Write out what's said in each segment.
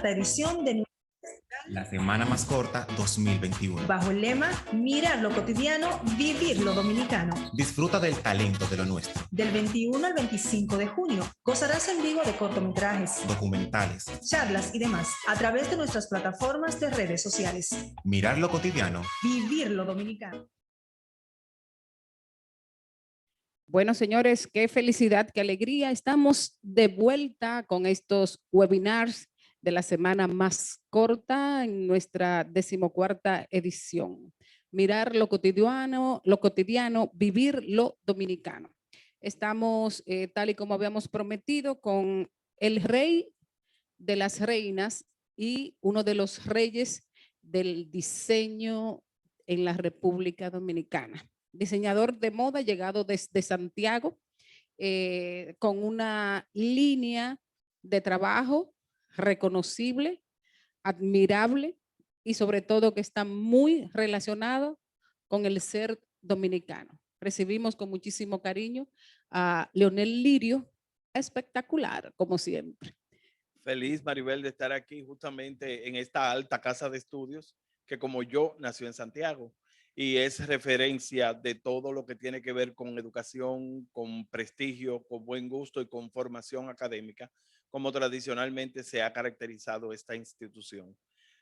14ª edición de la Semana Más Corta 2021. Bajo el lema Mirar lo cotidiano, vivir lo dominicano. Disfruta del talento de lo nuestro. Del 21 al 25 de junio gozarás en vivo de cortometrajes, documentales, charlas y demás a través de nuestras plataformas de redes sociales. Mirar lo cotidiano, vivir lo dominicano. Bueno, señores, qué felicidad, qué alegría. Estamos de vuelta con estos webinars de la semana más corta en nuestra 14ª edición. Mirar lo cotidiano, vivir lo dominicano. Estamos, tal y como habíamos prometido, con el rey de las reinas y uno de los reyes del diseño en la República Dominicana. Diseñador de moda llegado desde Santiago, con una línea de trabajo reconocible, admirable y sobre todo que está muy relacionado con el ser dominicano. Recibimos con muchísimo cariño a Leonel Lirio, espectacular como siempre. Feliz, Maribel, de estar aquí justamente en esta alta casa de estudios que, como yo, nació en Santiago y es referencia de todo lo que tiene que ver con educación, con prestigio, con buen gusto y con formación académica, como tradicionalmente se ha caracterizado esta institución.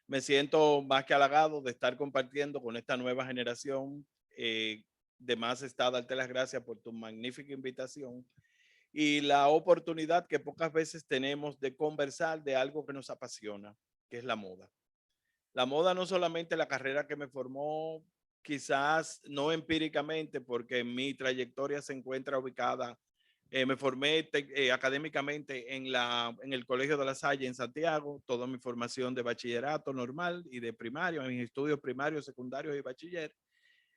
Me siento más que halagado de estar compartiendo con esta nueva generación. De más está darte las gracias por tu magnífica invitación y la oportunidad que pocas veces tenemos de conversar de algo que nos apasiona, que es la moda. La moda no solamente la carrera que me formó, quizás no empíricamente, porque mi trayectoria se encuentra ubicada, me formé académicamente en el Colegio de La Salle en Santiago, toda mi formación de bachillerato normal y de primario, en mis estudios primarios, secundarios y bachiller,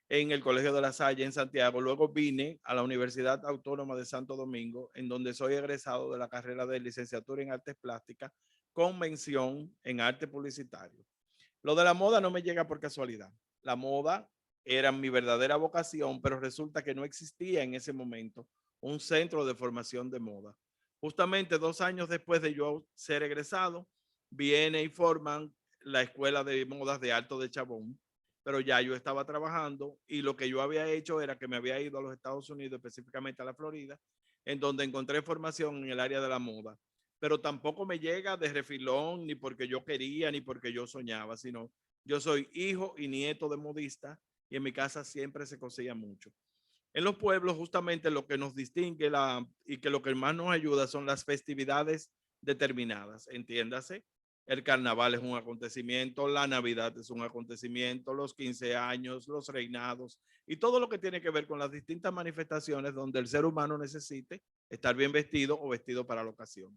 en el Colegio de La Salle en Santiago. Luego vine a la Universidad Autónoma de Santo Domingo, en donde soy egresado de la carrera de licenciatura en Artes Plásticas con mención en arte publicitario. Lo de la moda no me llega por casualidad. La moda era mi verdadera vocación, pero resulta que no existía en ese momento un centro de formación de moda. Justamente 2 años después de yo ser egresado, viene y forman la Escuela de Modas de Alto de Chabón, pero ya yo estaba trabajando y lo que yo había hecho era que me había ido a los Estados Unidos, específicamente a la Florida, en donde encontré formación en el área de la moda, pero tampoco me llega de refilón, ni porque yo quería, ni porque yo soñaba, sino yo soy hijo y nieto de modista y en mi casa siempre se cosía mucho. En los pueblos justamente lo que nos distingue y que lo que más nos ayuda son las festividades determinadas, entiéndase. El carnaval es un acontecimiento, la Navidad es un acontecimiento, los 15 años, los reinados y todo lo que tiene que ver con las distintas manifestaciones donde el ser humano necesite estar bien vestido o vestido para la ocasión.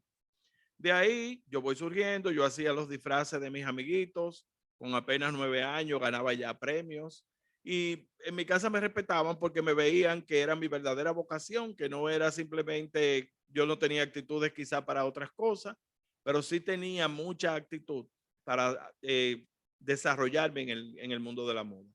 De ahí yo voy surgiendo, yo hacía los disfraces de mis amiguitos, con apenas 9 años ganaba ya premios y en mi casa me respetaban porque me veían que era mi verdadera vocación, que no era simplemente, yo no tenía actitudes quizá para otras cosas, pero sí tenía mucha actitud para desarrollarme en el mundo de la moda.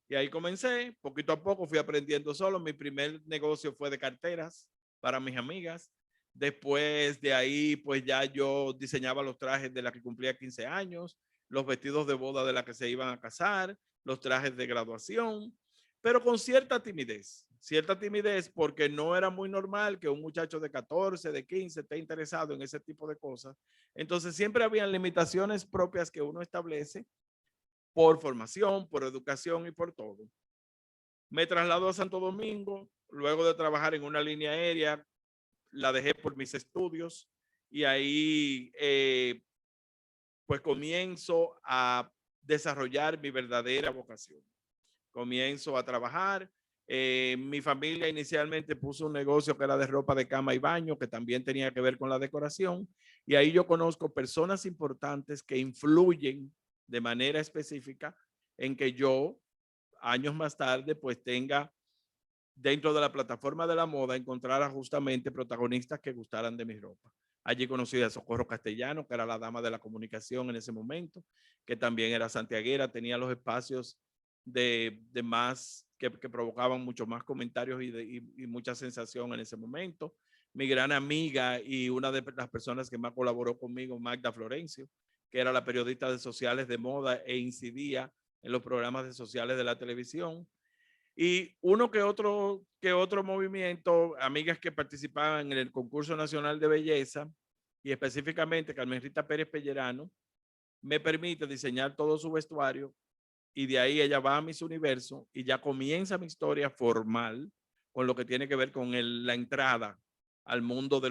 Y ahí comencé, poquito a poco fui aprendiendo solo. Mi primer negocio fue de carteras para mis amigas. Después de ahí, pues ya yo diseñaba los trajes de la que cumplía 15 años, los vestidos de boda de la que se iban a casar, los trajes de graduación, pero con cierta timidez porque no era muy normal que un muchacho de 14, de 15 esté interesado en ese tipo de cosas. Entonces siempre habían limitaciones propias que uno establece por formación, por educación y por todo. Me trasladó a Santo Domingo, luego de trabajar en una línea aérea, la dejé por mis estudios y ahí pues comienzo a desarrollar mi verdadera vocación. Comienzo a trabajar. Mi familia inicialmente puso un negocio que era de ropa de cama y baño, que también tenía que ver con la decoración. Y ahí yo conozco personas importantes que influyen de manera específica en que yo, años más tarde, pues tenga dentro de la plataforma de la moda, encontrara justamente protagonistas que gustaran de mi ropa. Allí conocí a Socorro Castellano, que era la dama de la comunicación en ese momento, que también era santiaguera, tenía los espacios de más que provocaban mucho más comentarios y mucha sensación en ese momento. Mi gran amiga y una de las personas que más colaboró conmigo, Magda Florencio, que era la periodista de sociales de moda e incidía en los programas de sociales de la televisión. Y uno que otro movimiento, amigas que participaban en el concurso nacional de belleza y específicamente Carmen Rita Pérez Pellerano, me permite diseñar todo su vestuario y de ahí ella va a Miss Universo y ya comienza mi historia formal con lo que tiene que ver con la entrada al mundo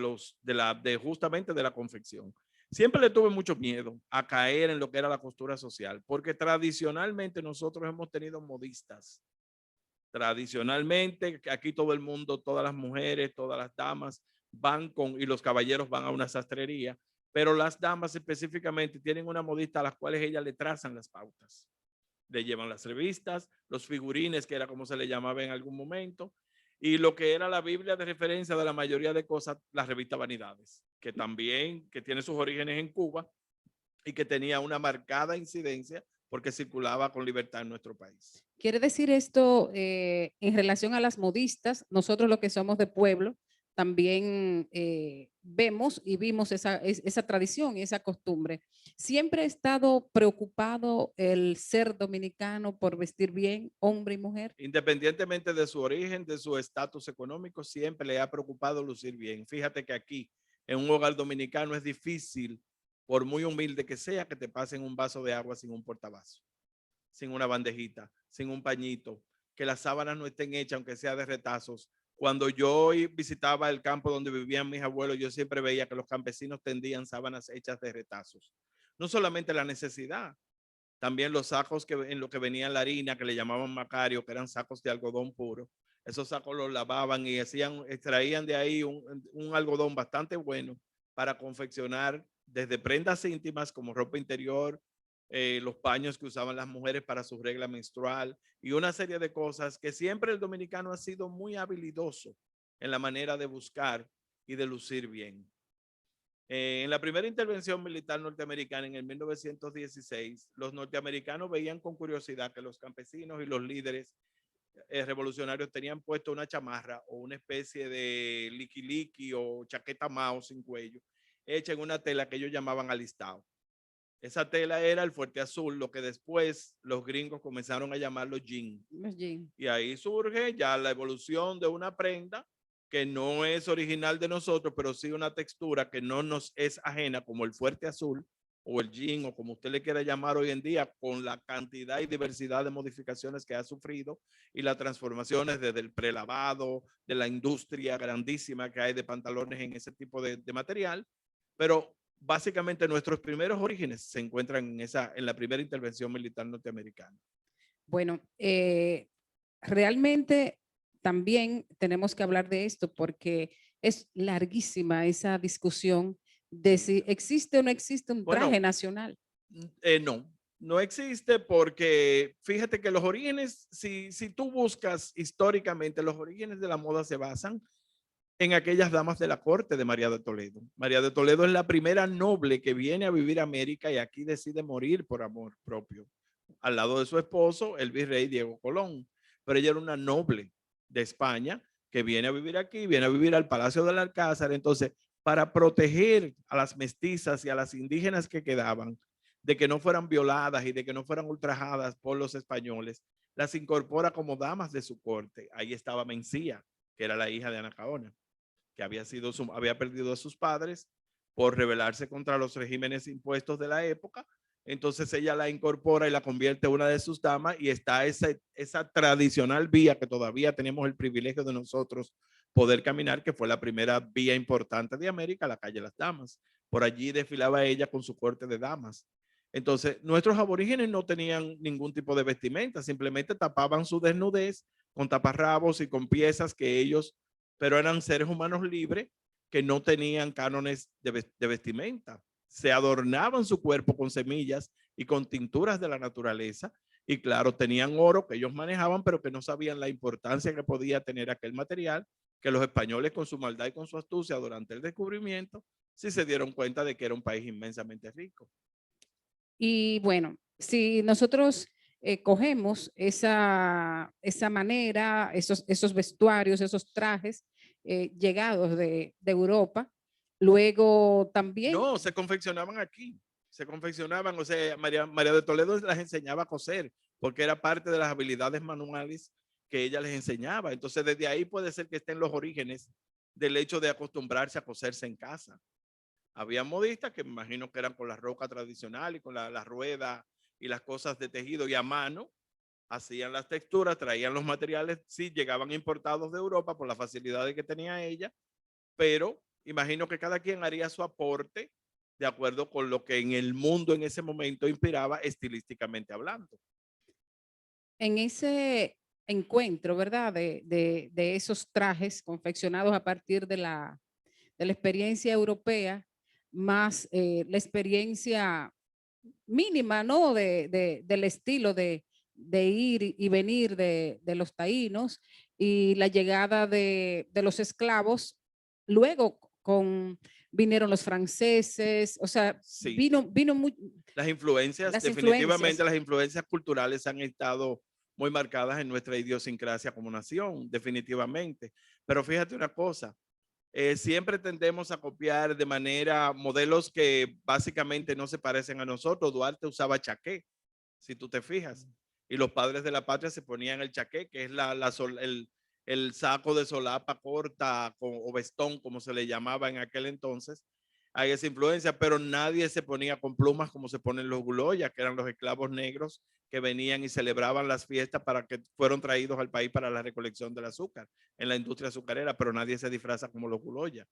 justamente de la confección. Siempre le tuve mucho miedo a caer en lo que era la costura social, porque tradicionalmente nosotros hemos tenido modistas. Tradicionalmente, aquí todo el mundo, todas las mujeres, todas las damas van y los caballeros van a una sastrería, pero las damas específicamente tienen una modista a las cuales ellas le trazan las pautas. Le llevan las revistas, los figurines, que era como se le llamaba en algún momento, y lo que era la Biblia de referencia de la mayoría de cosas, la revista Vanidades, que también que tiene sus orígenes en Cuba y que tenía una marcada incidencia porque circulaba con libertad en nuestro país. Quiere decir esto en relación a las modistas, nosotros los que somos de pueblo, también vemos y vimos esa tradición y esa costumbre. ¿Siempre ha estado preocupado el ser dominicano por vestir bien, hombre y mujer? Independientemente de su origen, de su estatus económico, siempre le ha preocupado lucir bien. Fíjate que aquí, en un hogar dominicano, es difícil, por muy humilde que sea, que te pasen un vaso de agua sin un portavasos, sin una bandejita, sin un pañito, que las sábanas no estén hechas, aunque sea de retazos. Cuando yo visitaba el campo donde vivían mis abuelos, yo siempre veía que los campesinos tendían sábanas hechas de retazos. No solamente la necesidad, también los sacos en lo que venía la harina, que le llamaban Macario, que eran sacos de algodón puro. Esos sacos los lavaban y extraían de ahí un algodón bastante bueno para confeccionar desde prendas íntimas como ropa interior, los paños que usaban las mujeres para su regla menstrual y una serie de cosas que siempre el dominicano ha sido muy habilidoso en la manera de buscar y de lucir bien. En la primera intervención militar norteamericana en el 1916, los norteamericanos veían con curiosidad que los campesinos y los líderes revolucionarios tenían puesto una chamarra o una especie de liqui o chaqueta mao sin cuello, hecha en una tela que ellos llamaban alistado. Esa tela era el fuerte azul, lo que después los gringos comenzaron a llamarlo jean. Y ahí surge ya la evolución de una prenda que no es original de nosotros, pero sí una textura que no nos es ajena, como el fuerte azul o el jean o como usted le quiera llamar hoy en día, con la cantidad y diversidad de modificaciones que ha sufrido y las transformaciones desde el prelavado, de la industria grandísima que hay de pantalones en ese tipo de material. Pero básicamente nuestros primeros orígenes se encuentran en la primera intervención militar norteamericana. Bueno, realmente también tenemos que hablar de esto porque es larguísima esa discusión de si existe o no existe un traje nacional. No existe porque fíjate que los orígenes, si tú buscas históricamente, los orígenes de la moda se basan en aquellas damas de la corte de María de Toledo. María de Toledo es la primera noble que viene a vivir a América y aquí decide morir por amor propio, al lado de su esposo, el virrey Diego Colón. Pero ella era una noble de España que viene a vivir aquí, viene a vivir al Palacio del Alcázar. Entonces, para proteger a las mestizas y a las indígenas que quedaban, de que no fueran violadas y de que no fueran ultrajadas por los españoles, las incorpora como damas de su corte. Ahí estaba Mencía, que era la hija de Anacaona, que había perdido a sus padres por rebelarse contra los regímenes impuestos de la época. Entonces ella la incorpora y la convierte en una de sus damas y está esa tradicional vía que todavía tenemos el privilegio de nosotros poder caminar, que fue la primera vía importante de América, la calle Las Damas. Por allí desfilaba ella con su corte de damas. Entonces nuestros aborígenes no tenían ningún tipo de vestimenta, simplemente tapaban su desnudez con taparrabos y con piezas que ellos, pero eran seres humanos libres que no tenían cánones de vestimenta. Se adornaban su cuerpo con semillas y con tinturas de la naturaleza y claro, tenían oro que ellos manejaban, pero que no sabían la importancia que podía tener aquel material, que los españoles con su maldad y con su astucia durante el descubrimiento sí se dieron cuenta de que era un país inmensamente rico. Y bueno, si nosotros cogemos esa manera, esos vestuarios, esos trajes llegados de Europa, luego también… No, se confeccionaban aquí. se confeccionaban, o sea, María de Toledo las enseñaba a coser, porque era parte de las habilidades manuales que ella les enseñaba. Entonces, desde ahí puede ser que estén los orígenes del hecho de acostumbrarse a coserse en casa. Había modistas que me imagino que eran con la roca tradicional y con la rueda y las cosas de tejido y a mano, hacían las texturas, traían los materiales, sí, llegaban importados de Europa por las facilidades que tenía ella, pero imagino que cada quien haría su aporte de acuerdo con lo que en el mundo en ese momento inspiraba estilísticamente hablando. En ese encuentro, ¿verdad? De esos trajes confeccionados a partir de la experiencia europea, más la experiencia mínima, ¿no? Del estilo de ir y venir de los taínos y la llegada de los esclavos. Luego vinieron los franceses, o sea, Sí. vino muy, Las influencias, las definitivamente influencias. las influencias culturales han estado muy marcadas en nuestra idiosincrasia como nación, definitivamente. Pero fíjate una cosa, siempre tendemos a copiar de manera modelos que básicamente no se parecen a nosotros. Duarte usaba chaqué, si tú te fijas, y los padres de la patria se ponían el chaqué, que es el saco de solapa corta o vestón, como se le llamaba en aquel entonces. Hay esa influencia, pero nadie se ponía con plumas como se ponen los guloyas, que eran los esclavos negros que venían y celebraban las fiestas para que fueron traídos al país para la recolección del azúcar en la industria azucarera, pero nadie se disfraza como los guloyas.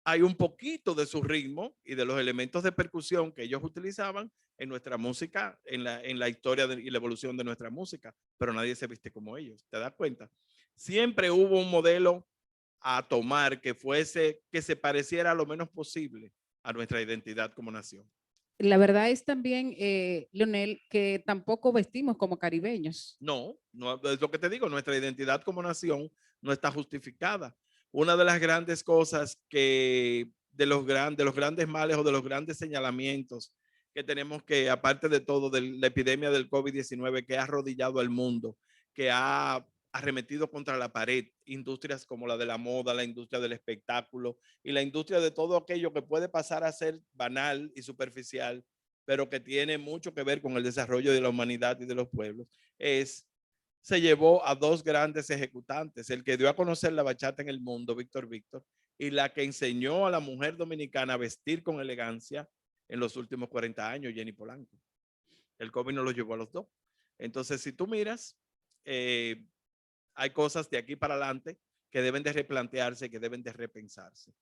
Hay un poquito de su ritmo y de los elementos de percusión que ellos utilizaban en nuestra música, en la historia y la evolución de nuestra música, pero nadie se viste como ellos. ¿Te das cuenta? Siempre hubo un modelo a tomar que se pareciera lo menos posible a nuestra identidad como nación. La verdad es también, Leonel, que tampoco vestimos como caribeños. No, no es lo que te digo, nuestra identidad como nación no está justificada. Una de las grandes cosas que de los grandes males o de los grandes señalamientos que tenemos que, aparte de todo, de la epidemia del COVID-19 que ha arrodillado al mundo, que ha arremetido contra la pared, industrias como la de la moda, la industria del espectáculo y la industria de todo aquello que puede pasar a ser banal y superficial, pero que tiene mucho que ver con el desarrollo de la humanidad y de los pueblos, se llevó a dos grandes ejecutantes, el que dio a conocer la bachata en el mundo, Víctor Víctor, y la que enseñó a la mujer dominicana a vestir con elegancia en los últimos 40 años, Jenny Polanco. El COVID no lo llevó a los dos. Entonces, si tú miras, hay cosas de aquí para adelante que deben de replantearse, que deben de repensarse.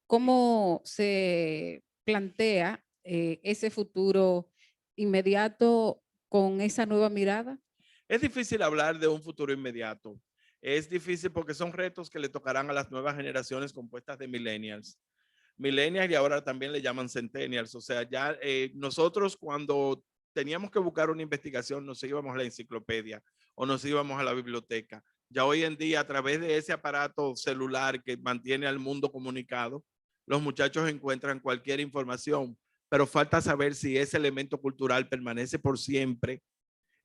¿Cómo se plantea ese futuro inmediato con esa nueva mirada? Es difícil hablar de un futuro inmediato. Es difícil porque son retos que le tocarán a las nuevas generaciones compuestas de millennials. Millennials y ahora también le llaman centennials. O sea, ya nosotros cuando teníamos que buscar una investigación nos íbamos a la enciclopedia o nos íbamos a la biblioteca. Ya hoy en día a través de ese aparato celular que mantiene al mundo comunicado, los muchachos encuentran cualquier información, pero falta saber si ese elemento cultural permanece por siempre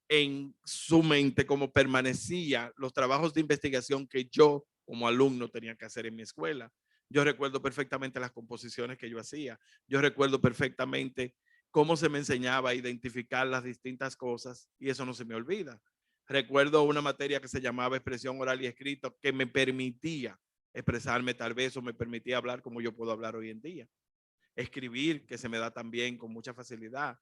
en su mente como permanecía los trabajos de investigación que yo como alumno tenía que hacer en mi escuela. Yo recuerdo perfectamente las composiciones que yo hacía. Yo recuerdo perfectamente cómo se me enseñaba a identificar las distintas cosas y eso no se me olvida. Recuerdo una materia que se llamaba expresión oral y escrito que me permitía expresarme tal vez o me permitía hablar como yo puedo hablar hoy en día. Escribir, que se me da también con mucha facilidad.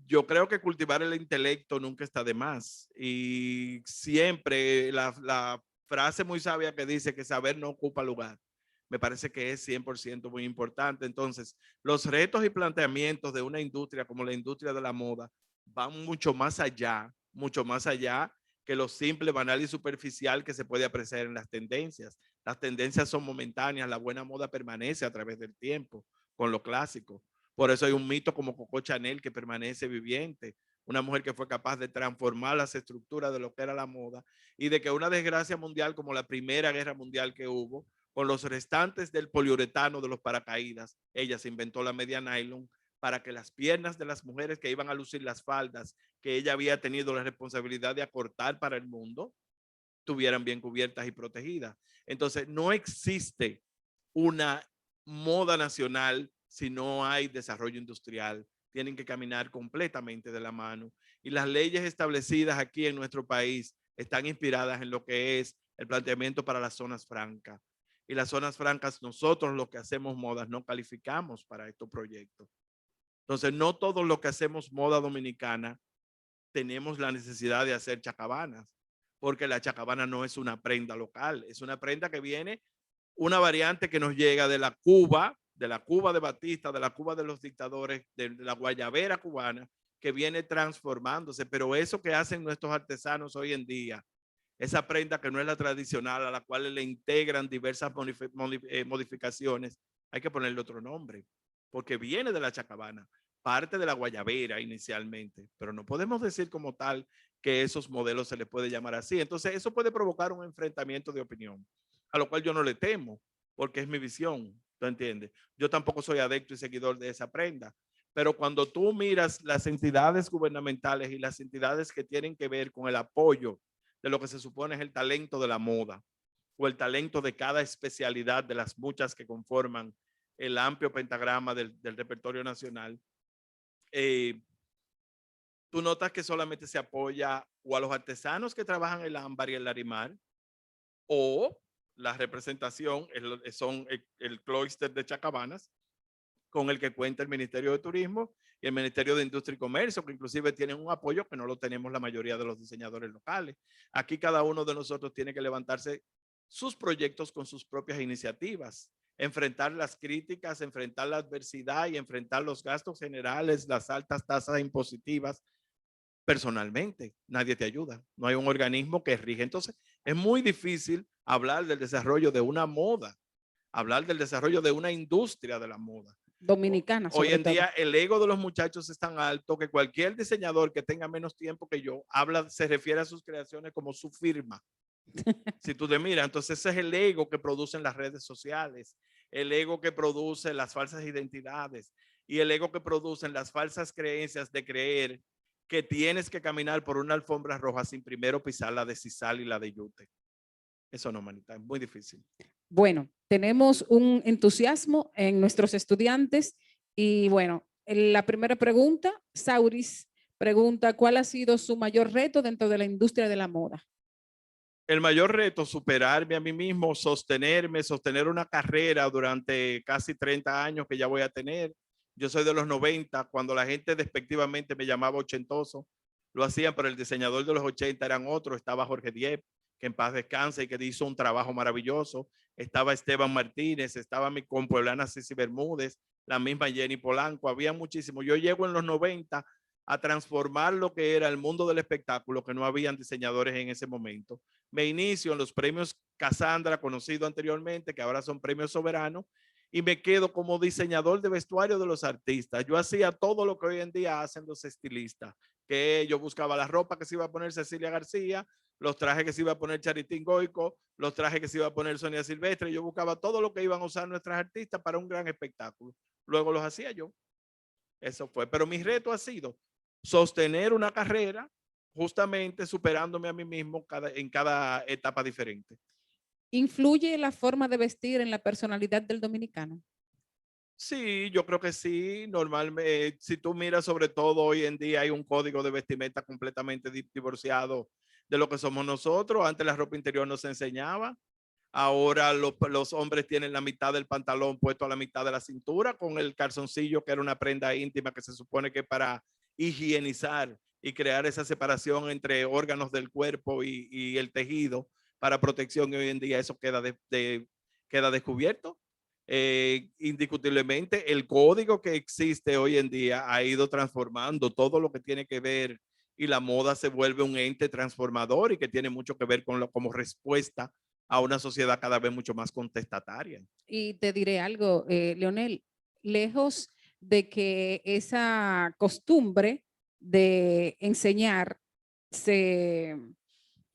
Yo creo que cultivar el intelecto nunca está de más y siempre la frase muy sabia que dice que saber no ocupa lugar, me parece que es 100% muy importante. Entonces, los retos y planteamientos de una industria como la industria de la moda van mucho más allá que lo simple, banal y superficial que se puede apreciar en las tendencias. Las tendencias son momentáneas, la buena moda permanece a través del tiempo con lo clásico. Por eso hay un mito como Coco Chanel que permanece viviente, una mujer que fue capaz de transformar las estructuras de lo que era la moda y de que una desgracia mundial como la Primera Guerra Mundial que hubo, con los restantes del poliuretano de los paracaídas, ella se inventó la media nylon para que las piernas de las mujeres que iban a lucir las faldas que ella había tenido la responsabilidad de acortar para el mundo, estuvieran bien cubiertas y protegidas. Entonces, no existe una moda nacional si no hay desarrollo industrial. Tienen que caminar completamente de la mano. Y las leyes establecidas aquí en nuestro país están inspiradas en lo que es el planteamiento para las zonas francas. Y las zonas francas, nosotros los que hacemos modas no calificamos para estos proyectos. Entonces, no todo lo que hacemos moda dominicana tenemos la necesidad de hacer chacabanas, porque la chacabana no es una prenda local, es una prenda que viene, una variante que nos llega de la Cuba de Batista, de la Cuba de los dictadores, de la guayabera cubana, que viene transformándose. Pero eso que hacen nuestros artesanos hoy en día, esa prenda que no es la tradicional, a la cual le integran diversas modificaciones, hay que ponerle otro nombre, porque viene de la chacabana, parte de la guayabera inicialmente, pero no podemos decir como tal que esos modelos se les puede llamar así. Entonces eso puede provocar un enfrentamiento de opinión, a lo cual yo no le temo, porque es mi visión, ¿tú entiendes? Yo tampoco soy adepto y seguidor de esa prenda, pero cuando tú miras las entidades gubernamentales y las entidades que tienen que ver con el apoyo de lo que se supone es el talento de la moda o el talento de cada especialidad de las muchas que conforman el amplio pentagrama del repertorio nacional, tú notas que solamente se apoya o a los artesanos que trabajan el ámbar y el larimar, o la representación son el clúster de chacabanas con el que cuenta el Ministerio de Turismo y el Ministerio de Industria y Comercio, que inclusive tienen un apoyo que no lo tenemos la mayoría de los diseñadores locales. Aquí cada uno de nosotros tiene que levantarse sus proyectos con sus propias iniciativas, enfrentar las críticas, enfrentar la adversidad y enfrentar los gastos generales, las altas tasas impositivas personalmente. Nadie te ayuda. No hay un organismo que rige. Entonces, es muy difícil hablar del desarrollo de una moda, hablar del desarrollo de una industria de la moda. Dominicana, Hoy sobre en todo. día el ego de los muchachos es tan alto que cualquier diseñador que tenga menos tiempo que yo se refiere a sus creaciones como su firma. Si tú te miras, entonces ese es el ego que producen las redes sociales, el ego que produce las falsas identidades y el ego que producen las falsas creencias de creer que tienes que caminar por una alfombra roja sin primero pisar la de sisal y la de yute. Eso no, manita, es muy difícil. Bueno, tenemos un entusiasmo en nuestros estudiantes y bueno, la primera pregunta, Sauris pregunta, ¿cuál ha sido su mayor reto dentro de la industria de la moda? El mayor reto, superarme a mí mismo, sostenerme, sostener una carrera durante casi 30 años que ya voy a tener. Yo soy de los 90, cuando la gente despectivamente me llamaba ochentoso, lo hacían, pero el diseñador de los 80 eran otros. Estaba Jorge Diep, que en paz descanse y que hizo un trabajo maravilloso. Estaba Esteban Martínez, estaba mi compueblana Cici Bermúdez, la misma Jenny Polanco, había muchísimo. Yo llego en los 90 a transformar lo que era el mundo del espectáculo, que no habían diseñadores en ese momento. Me inicio en los premios Casandra, conocido anteriormente, que ahora son premios soberanos, y me quedo como diseñador de vestuario de los artistas. Yo hacía todo lo que hoy en día hacen los estilistas, que yo buscaba la ropa que se iba a poner Cecilia García, los trajes que se iba a poner Charitín Goico, los trajes que se iba a poner Sonia Silvestre. Yo buscaba todo lo que iban a usar nuestras artistas para un gran espectáculo. Luego los hacía yo. Eso fue. Pero mi reto ha sido sostener una carrera, justamente superándome a mí mismo en cada etapa diferente. ¿Influye la forma de vestir en la personalidad del dominicano? Sí, yo creo que sí. Normalmente, si tú miras, sobre todo hoy en día hay un código de vestimenta completamente divorciado de lo que somos nosotros. Antes la ropa interior no se enseñaba. Ahora los hombres tienen la mitad del pantalón puesto a la mitad de la cintura, con el calzoncillo, que era una prenda íntima que se supone que para higienizar y crear esa separación entre órganos del cuerpo y el tejido para protección. Y hoy en día eso queda descubierto. Indiscutiblemente el código que existe hoy en día ha ido transformando todo lo que tiene que ver, y la moda se vuelve un ente transformador y que tiene mucho que ver con como respuesta a una sociedad cada vez mucho más contestataria. Y te diré algo, Leonel, lejos de que esa costumbre de enseñar se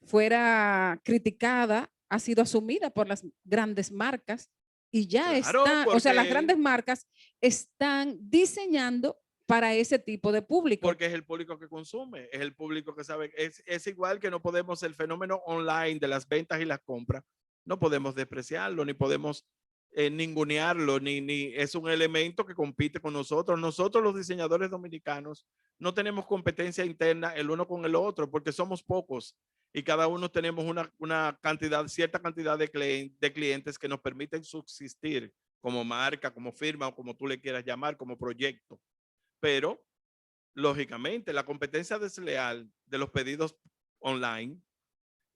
fuera criticada, ha sido asumida por las grandes marcas y ya Claro, está, o sea, las grandes marcas están diseñando para ese tipo de público. Porque es el público que consume, es el público que sabe. Es igual que no podemos, el fenómeno online de las ventas y las compras, no podemos despreciarlo, ni podemos ningunearlo, ni es un elemento que compite con nosotros. Nosotros los diseñadores dominicanos no tenemos competencia interna el uno con el otro porque somos pocos y cada uno tenemos una cantidad, cierta cantidad de clientes que nos permiten subsistir como marca, como firma o como tú le quieras llamar, como proyecto. Pero, lógicamente, la competencia desleal de los pedidos online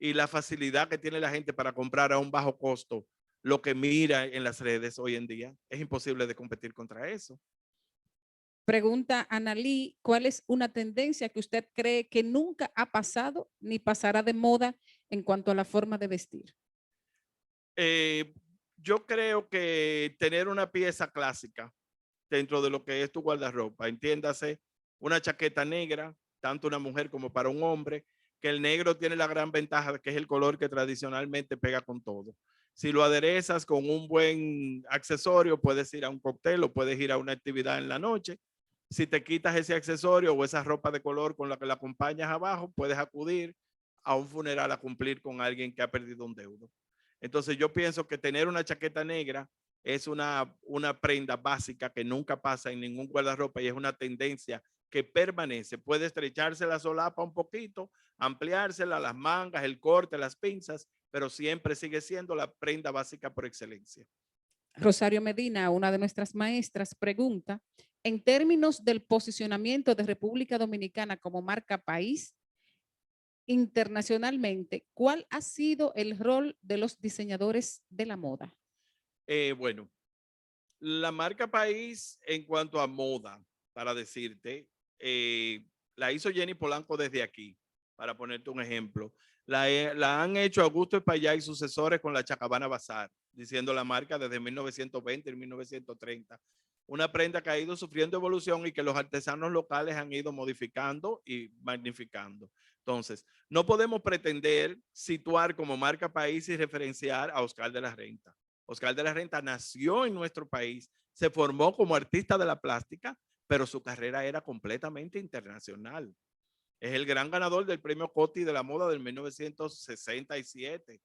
y la facilidad que tiene la gente para comprar a un bajo costo lo que mira en las redes hoy en día, es imposible de competir contra eso. Pregunta Analí, ¿cuál es una tendencia que usted cree que nunca ha pasado ni pasará de moda en cuanto a la forma de vestir? Yo creo que tener una pieza clásica dentro de lo que es tu guardarropa, entiéndase, una chaqueta negra, tanto una mujer como para un hombre, que el negro tiene la gran ventaja de que es el color que tradicionalmente pega con todo. Si lo aderezas con un buen accesorio, puedes ir a un cóctel o puedes ir a una actividad en la noche. Si te quitas ese accesorio o esa ropa de color con la que la acompañas abajo, puedes acudir a un funeral a cumplir con alguien que ha perdido un deudo. Entonces yo pienso que tener una chaqueta negra es una prenda básica que nunca pasa en ningún guardarropa y es una tendencia que permanece. Puede estrecharse la solapa un poquito, ampliársela, las mangas, el corte, las pinzas, pero siempre sigue siendo la prenda básica por excelencia. Rosario Medina, una de nuestras maestras, pregunta, en términos del posicionamiento de República Dominicana como marca país, internacionalmente, ¿cuál ha sido el rol de los diseñadores de la moda? Bueno, la marca país en cuanto a moda, para decirte, la hizo Jenny Polanco desde aquí, para ponerte un ejemplo. La han hecho Augusto Espaillá y sucesores con la Chacabana Bazar, diciendo la marca desde 1920 y 1930. Una prenda que ha ido sufriendo evolución y que los artesanos locales han ido modificando y magnificando. Entonces, no podemos pretender situar como marca país y referenciar a Oscar de la Renta. Oscar de la Renta nació en nuestro país, se formó como artista de la plástica, pero su carrera era completamente internacional. Es el gran ganador del premio Coty de la moda del 1967,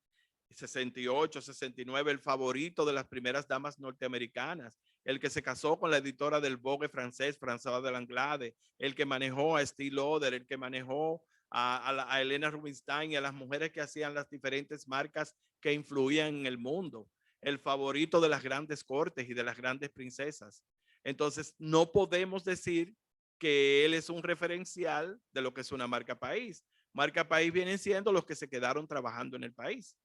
68, 69, el favorito de las primeras damas norteamericanas, el que se casó con la editora del Vogue francés, François de Langlade, el que manejó a Estée Lauder, el que manejó a Elena Rubinstein y a las mujeres que hacían las diferentes marcas que influían en el mundo, el favorito de las grandes cortes y de las grandes princesas. Entonces, no podemos decir que él es un referencial de lo que es una marca país. Marca país vienen siendo los que se quedaron trabajando en el país.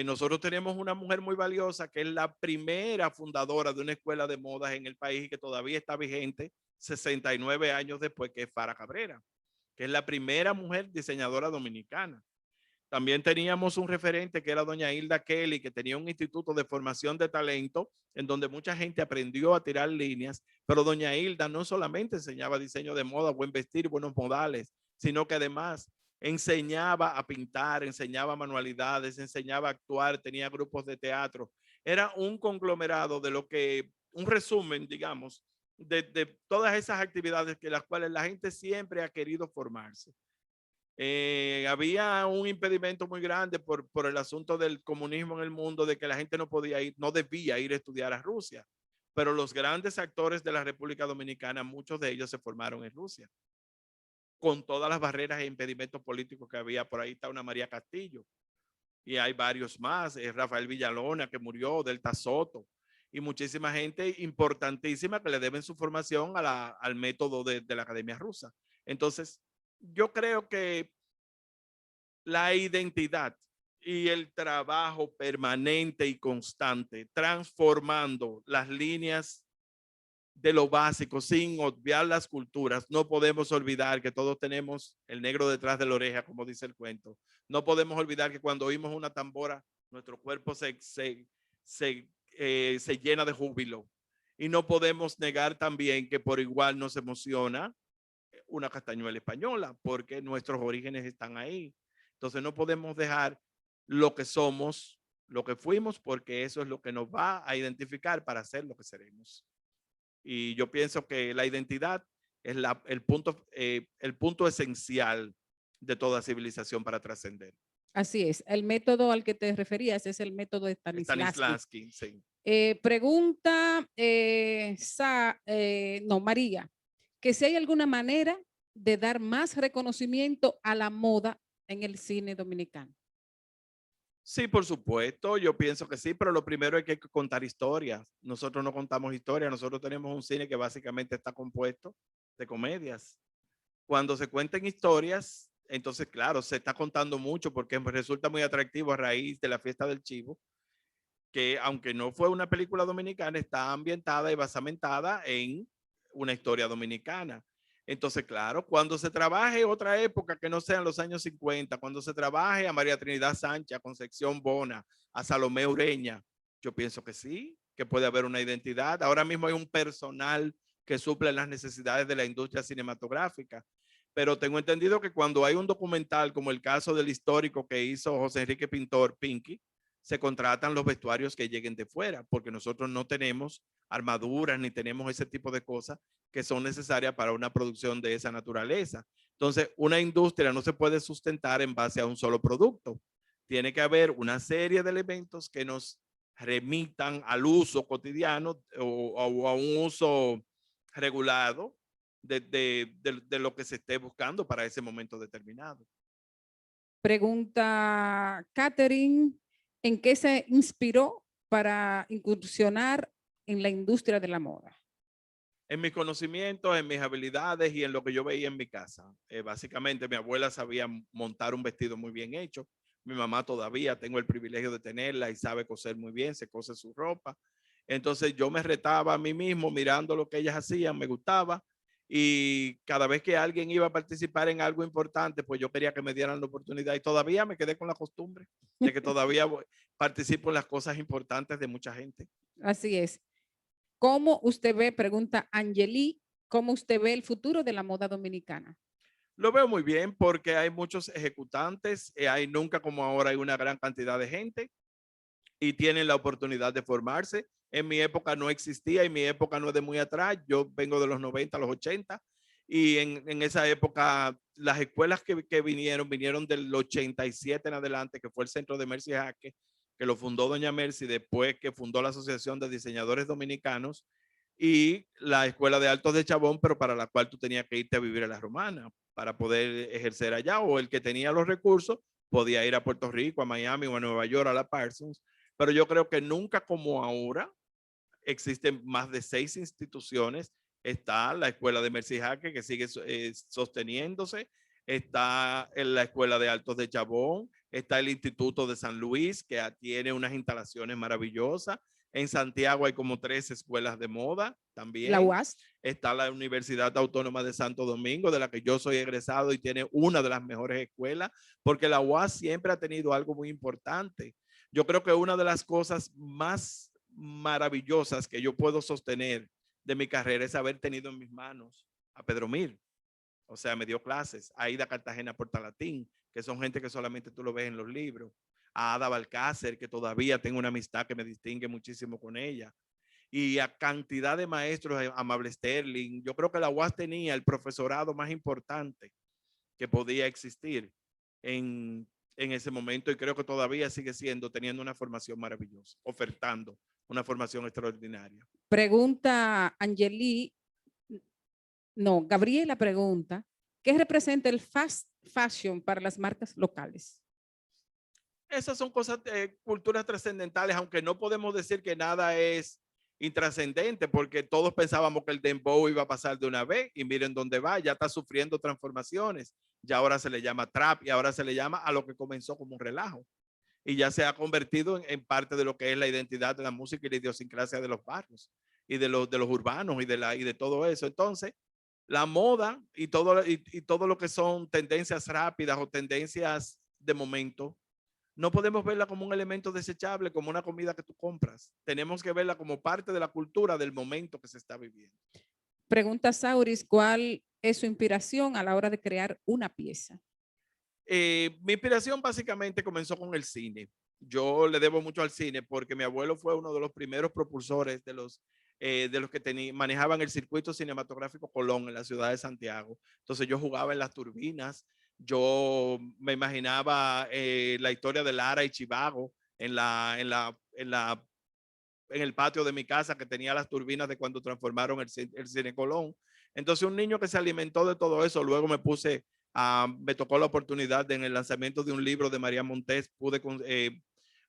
Nosotros tenemos una mujer muy valiosa que es la primera fundadora de una escuela de modas en el país y que todavía está vigente 69 años después, que es Fara Cabrera, que es la primera mujer diseñadora dominicana. También teníamos un referente que era doña Hilda Kelly, que tenía un instituto de formación de talento en donde mucha gente aprendió a tirar líneas, pero doña Hilda no solamente enseñaba diseño de moda, buen vestir, buenos modales, sino que además enseñaba a pintar, enseñaba manualidades, enseñaba a actuar, tenía grupos de teatro. Era un conglomerado de lo que, un resumen, digamos, de todas esas actividades que las cuales la gente siempre ha querido formarse. Había un impedimento muy grande por el asunto del comunismo en el mundo, de que la gente no podía ir, no debía ir a estudiar a Rusia, pero los grandes actores de la República Dominicana, muchos de ellos se formaron en Rusia, con todas las barreras e impedimentos políticos que había. Por ahí está una María Castillo, y hay varios más, Rafael Villalona, que murió, Delta Soto, y muchísima gente importantísima que le deben su formación al método de la Academia Rusa. Entonces, yo creo que la identidad y el trabajo permanente y constante, transformando las líneas de lo básico sin obviar las culturas. No podemos olvidar que todos tenemos el negro detrás de la oreja, como dice el cuento. No podemos olvidar que cuando oímos una tambora, nuestro cuerpo se llena de júbilo. Y no podemos negar también que por igual nos emociona una castañuela española, porque nuestros orígenes están ahí. Entonces no podemos dejar lo que somos, lo que fuimos, porque eso es lo que nos va a identificar para ser lo que seremos. Y yo pienso que la identidad es el punto esencial de toda civilización para trascender. Así es, el método al que te referías es el método de Stanislavski. Sí. Pregunta María, que si hay alguna manera de dar más reconocimiento a la moda en el cine dominicano. Sí, por supuesto, yo pienso que sí, pero lo primero es que hay que contar historias. Nosotros no contamos historias, nosotros tenemos un cine que básicamente está compuesto de comedias. Cuando se cuenten historias, entonces, claro, se está contando mucho porque resulta muy atractivo a raíz de la fiesta del chivo, que aunque no fue una película dominicana, está ambientada y basamentada en una historia dominicana. Entonces, claro, cuando se trabaje otra época que no sean los años 50, cuando se trabaje a María Trinidad Sánchez, a Concepción Bona, a Salomé Ureña, yo pienso que sí, que puede haber una identidad. Ahora mismo hay un personal que suple las necesidades de la industria cinematográfica. Pero tengo entendido que cuando hay un documental como el caso del histórico que hizo José Enrique Pintor, Pinky, se contratan los vestuarios que lleguen de fuera, porque nosotros no tenemos armaduras ni tenemos ese tipo de cosas que son necesarias para una producción de esa naturaleza. Entonces, una industria no se puede sustentar en base a un solo producto. Tiene que haber una serie de elementos que nos remitan al uso cotidiano o a un uso regulado de lo que se esté buscando para ese momento determinado. Pregunta Catherine, ¿en qué se inspiró para incursionar en la industria de la moda? En mis conocimientos, en mis habilidades y en lo que yo veía en mi casa. Básicamente, mi abuela sabía montar un vestido muy bien hecho. Mi mamá todavía tengo el privilegio de tenerla y sabe coser muy bien, se cose su ropa. Entonces yo me retaba a mí mismo mirando lo que ellas hacían, me gustaba. Y cada vez que alguien iba a participar en algo importante, pues yo quería que me dieran la oportunidad. Y todavía me quedé con la costumbre de que todavía participo en las cosas importantes de mucha gente. Así es. ¿Cómo usted ve, pregunta Angeli, cómo usted ve el futuro de la moda dominicana? Lo veo muy bien porque hay muchos ejecutantes, hay nunca como ahora hay una gran cantidad de gente y tienen la oportunidad de formarse. En mi época no existía y mi época no es de muy atrás. Yo vengo de los 90 a los 80 y en esa época las escuelas que vinieron del 87 en adelante, que fue el Centro de Mercy Jaque, que lo fundó doña Mercy, después que fundó la Asociación de Diseñadores Dominicanos y la Escuela de Altos de Chabón, pero para la cual tú tenías que irte a vivir a la Romana para poder ejercer allá, o el que tenía los recursos podía ir a Puerto Rico, a Miami o a Nueva York, a la Parsons. Pero yo creo que nunca como ahora existen más de 6 instituciones. Está la Escuela de Mercy Jaque, que sigue sosteniéndose. Está en la Escuela de Altos de Chabón. Está el Instituto de San Luis, que tiene unas instalaciones maravillosas. En Santiago hay como 3 escuelas de moda también. La UAS. Está la Universidad Autónoma de Santo Domingo, de la que yo soy egresado y tiene una de las mejores escuelas, porque la UAS siempre ha tenido algo muy importante. Yo creo que una de las cosas más maravillosas que yo puedo sostener de mi carrera es haber tenido en mis manos a Pedro Mir. O sea, me dio clases, a Ida Cartagena Portalatín, que son gente que solamente tú lo ves en los libros, a Ada Balcácer, que todavía tengo una amistad que me distingue muchísimo con ella, y a cantidad de maestros, Amable Sterling. Yo creo que la UAS tenía el profesorado más importante que podía existir en ese momento y creo que todavía sigue siendo, teniendo una formación maravillosa, ofertando una formación extraordinaria. Pregunta Gabriela pregunta, ¿qué representa el fast fashion para las marcas locales? Esas son cosas, culturas trascendentales, aunque no podemos decir que nada es intrascendente, porque todos pensábamos que el dembow iba a pasar de una vez y miren dónde va, ya está sufriendo transformaciones, ya ahora se le llama trap y ahora se le llama a lo que comenzó como un relajo y ya se ha convertido en parte de lo que es la identidad de la música y la idiosincrasia de los barrios y de los urbanos y de todo eso. Entonces, la moda y todo lo que son tendencias rápidas o tendencias de momento, no podemos verla como un elemento desechable, como una comida que tú compras. Tenemos que verla como parte de la cultura del momento que se está viviendo. Pregunta Sauris, ¿cuál es su inspiración a la hora de crear una pieza? Mi inspiración básicamente comenzó con el cine. Yo le debo mucho al cine porque mi abuelo fue uno de los primeros propulsores de los que manejaban el circuito cinematográfico Colón en la ciudad de Santiago. Entonces yo jugaba en las turbinas, yo me imaginaba la historia de Lara y Chivago en la en el patio de mi casa que tenía las turbinas de cuando transformaron el Cine Colón. Entonces, un niño que se alimentó de todo eso, luego me tocó la oportunidad en el lanzamiento de un libro de María Montés, pude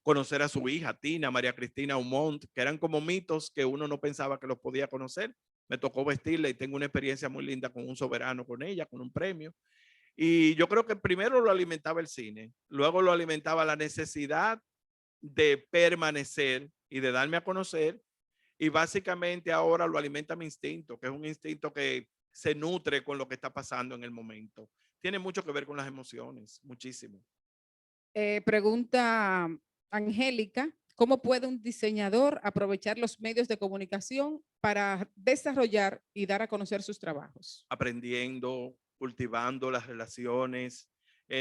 conocer a su hija, Tina, María Cristina Aumont, que eran como mitos que uno no pensaba que los podía conocer. Me tocó vestirla y tengo una experiencia muy linda con un soberano, con ella, con un premio. Y yo creo que primero lo alimentaba el cine, luego lo alimentaba la necesidad de permanecer y de darme a conocer, y básicamente ahora lo alimenta mi instinto, que es un instinto que se nutre con lo que está pasando en el momento. Tiene mucho que ver con las emociones, muchísimo. Pregunta Angélica, ¿cómo puede un diseñador aprovechar los medios de comunicación para desarrollar y dar a conocer sus trabajos? Aprendiendo, cultivando las relaciones,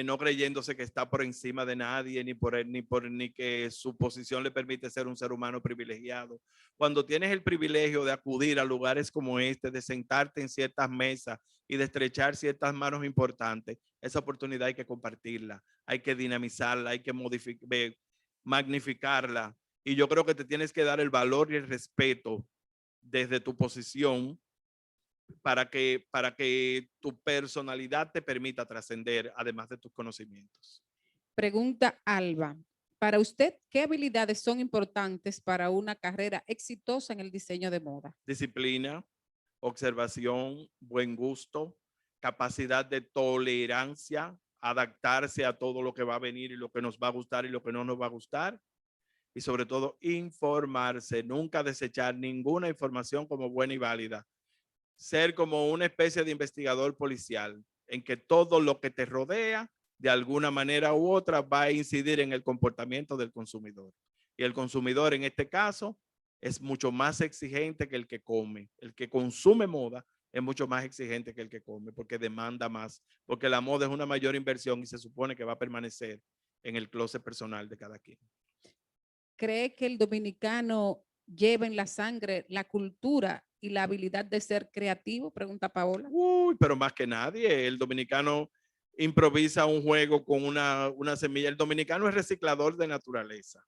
no creyéndose que está por encima de nadie, ni que su posición le permite ser un ser humano privilegiado. Cuando tienes el privilegio de acudir a lugares como este, de sentarte en ciertas mesas y de estrechar ciertas manos importantes, esa oportunidad hay que compartirla, hay que dinamizarla, hay que magnificarla. Y yo creo que te tienes que dar el valor y el respeto desde tu posición para que tu personalidad te permita trascender, además de tus conocimientos. Pregunta Alba, para usted, ¿qué habilidades son importantes para una carrera exitosa en el diseño de moda? Disciplina, observación, buen gusto, capacidad de tolerancia, adaptarse a todo lo que va a venir y lo que nos va a gustar y lo que no nos va a gustar. Y sobre todo, informarse, nunca desechar ninguna información como buena y válida. Ser como una especie de investigador policial, en que todo lo que te rodea, de alguna manera u otra, va a incidir en el comportamiento del consumidor. Y el consumidor, en este caso, es mucho más exigente que el que come. El que consume moda es mucho más exigente que el que come, porque demanda más, porque la moda es una mayor inversión y se supone que va a permanecer en el closet personal de cada quien. ¿Cree que el dominicano lleva en la sangre la cultura y la habilidad de ser creativo? Pregunta Paola. Uy, pero más que nadie, el dominicano improvisa un juego con una semilla. El dominicano es reciclador de naturaleza.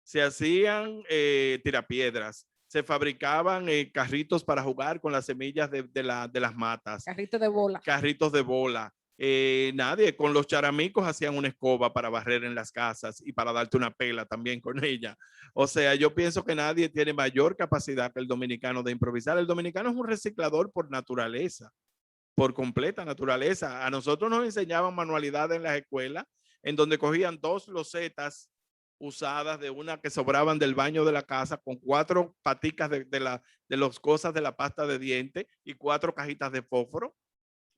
Se hacían tirapiedras, se fabricaban carritos para jugar con las semillas de las matas. Carrito de bola. Carritos de bola. Nadie, con los charamicos hacían una escoba para barrer en las casas y para darte una pela también con ella. O sea, yo pienso que nadie tiene mayor capacidad que el dominicano de improvisar. El dominicano es un reciclador por naturaleza, por completa naturaleza. A nosotros nos enseñaban manualidades en las escuelas en donde cogían 2 losetas usadas de una que sobraban del baño de la casa con 4 paticas de las cosas de la pasta de dientes y 4 cajitas de fósforo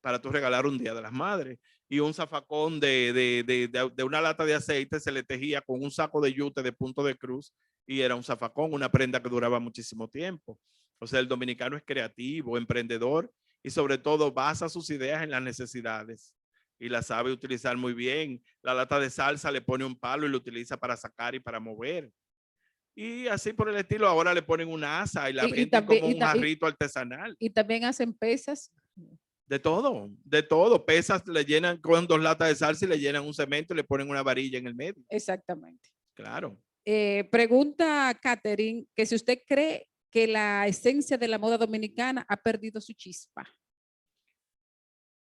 para tú regalar un Día de las Madres. Y un zafacón de una lata de aceite se le tejía con un saco de yute de punto de cruz y era un zafacón, una prenda que duraba muchísimo tiempo. O sea, el dominicano es creativo, emprendedor y sobre todo basa sus ideas en las necesidades y las sabe utilizar muy bien. La lata de salsa le pone un palo y lo utiliza para sacar y para mover. Y así por el estilo, ahora le ponen una asa y la venden como un jarrito artesanal. Y también hacen pesas. De todo, de todo. Pesas, le llenan con 2 latas de salsa y le llenan un cemento y le ponen una varilla en el medio. Exactamente. Claro. Pregunta Catherine, que si usted cree que la esencia de la moda dominicana ha perdido su chispa.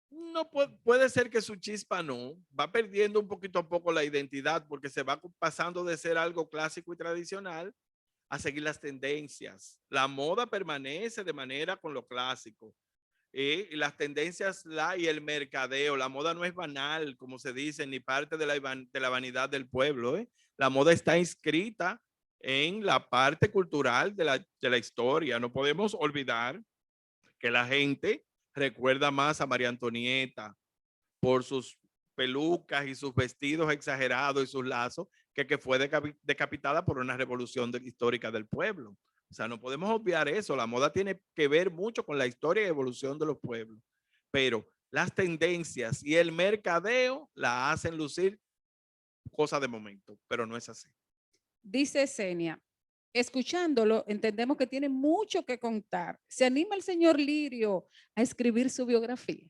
No puede ser que su chispa no. Va perdiendo un poquito a poco la identidad porque se va pasando de ser algo clásico y tradicional a seguir las tendencias. La moda permanece de manera con lo clásico. Y las tendencias y el mercadeo, la moda no es banal, como se dice, ni parte de la vanidad del pueblo. La moda está inscrita en la parte cultural de la historia. No podemos olvidar que la gente recuerda más a María Antonieta por sus pelucas y sus vestidos exagerados y sus lazos que fue decapitada por una revolución histórica del pueblo. O sea, no podemos obviar eso. La moda tiene que ver mucho con la historia y evolución de los pueblos. Pero las tendencias y el mercadeo la hacen lucir cosa de momento, pero no es así. Dice Senia, escuchándolo, entendemos que tiene mucho que contar. ¿Se anima el señor Lirio a escribir su biografía?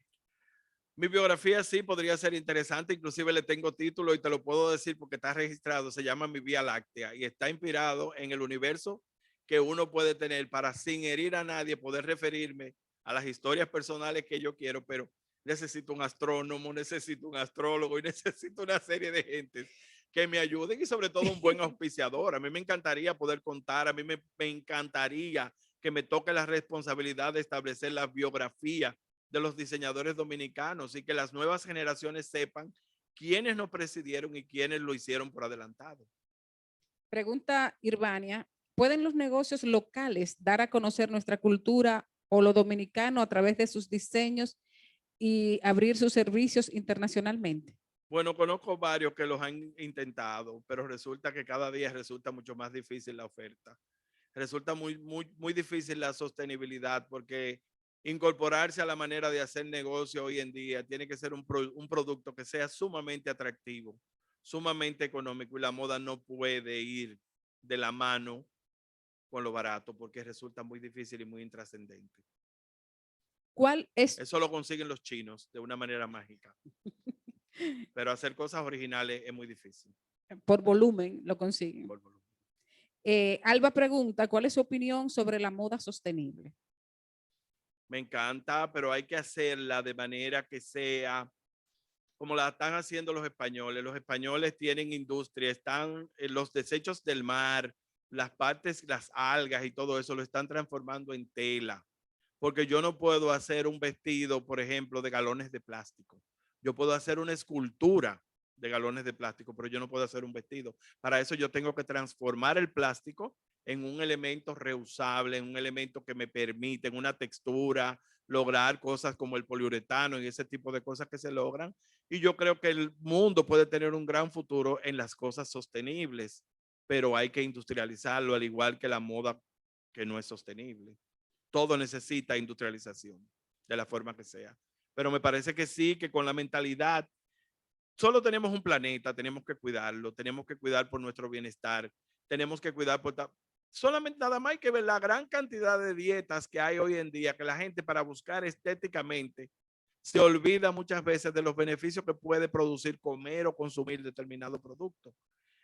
Mi biografía sí podría ser interesante, inclusive le tengo título y te lo puedo decir porque está registrado, se llama Mi Vía Láctea y está inspirado en el universo que uno puede tener para, sin herir a nadie, poder referirme a las historias personales que yo quiero, pero necesito un astrónomo, necesito un astrólogo y necesito una serie de gentes que me ayuden y sobre todo un buen auspiciador. A mí me encantaría poder contar, a mí me encantaría que me toque la responsabilidad de establecer la biografía de los diseñadores dominicanos y que las nuevas generaciones sepan quiénes nos presidieron y quiénes lo hicieron por adelantado. Pregunta Irvania, ¿pueden los negocios locales dar a conocer nuestra cultura o lo dominicano a través de sus diseños y abrir sus servicios internacionalmente? Bueno, conozco varios que los han intentado, pero resulta que cada día resulta mucho más difícil la oferta. Resulta muy difícil la sostenibilidad porque incorporarse a la manera de hacer negocio hoy en día tiene que ser un producto que sea sumamente atractivo, sumamente económico, y la moda no puede ir de la mano con lo barato porque resulta muy difícil y muy intrascendente. ¿Cuál es? Eso lo consiguen los chinos de una manera mágica. Pero hacer cosas originales es muy difícil. Por volumen lo consiguen. Por volumen. Alba pregunta, ¿cuál es su opinión sobre la moda sostenible? Me encanta, pero hay que hacerla de manera que sea como la están haciendo los españoles. Los españoles tienen industria, están en los desechos del mar, las partes, las algas y todo eso lo están transformando en tela. Porque yo no puedo hacer un vestido, por ejemplo, de galones de plástico. Yo puedo hacer una escultura de galones de plástico, pero yo no puedo hacer un vestido. Para eso yo tengo que transformar el plástico en un elemento reusable, en un elemento que me permite, en una textura, lograr cosas como el poliuretano y ese tipo de cosas que se logran. Y yo creo que el mundo puede tener un gran futuro en las cosas sostenibles, pero hay que industrializarlo, al igual que la moda que no es sostenible. Todo necesita industrialización, de la forma que sea. Pero me parece que sí, que con la mentalidad, solo tenemos un planeta, tenemos que cuidarlo, tenemos que cuidar por nuestro bienestar, tenemos que cuidar por... Solamente nada más hay que ver la gran cantidad de dietas que hay hoy en día, que la gente para buscar estéticamente se olvida muchas veces de los beneficios que puede producir comer o consumir determinado producto.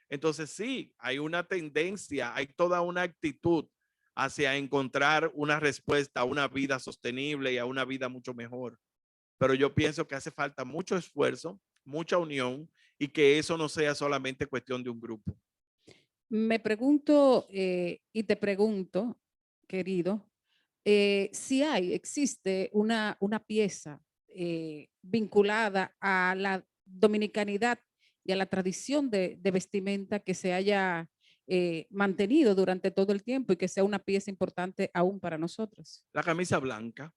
Entonces sí, hay una tendencia, hay toda una actitud hacia encontrar una respuesta a una vida sostenible y a una vida mucho mejor. Pero yo pienso que hace falta mucho esfuerzo, mucha unión y que eso no sea solamente cuestión de un grupo. Me pregunto y te pregunto, querido, si existe una pieza vinculada a la dominicanidad y a la tradición de vestimenta que se haya mantenido durante todo el tiempo y que sea una pieza importante aún para nosotros. La camisa blanca,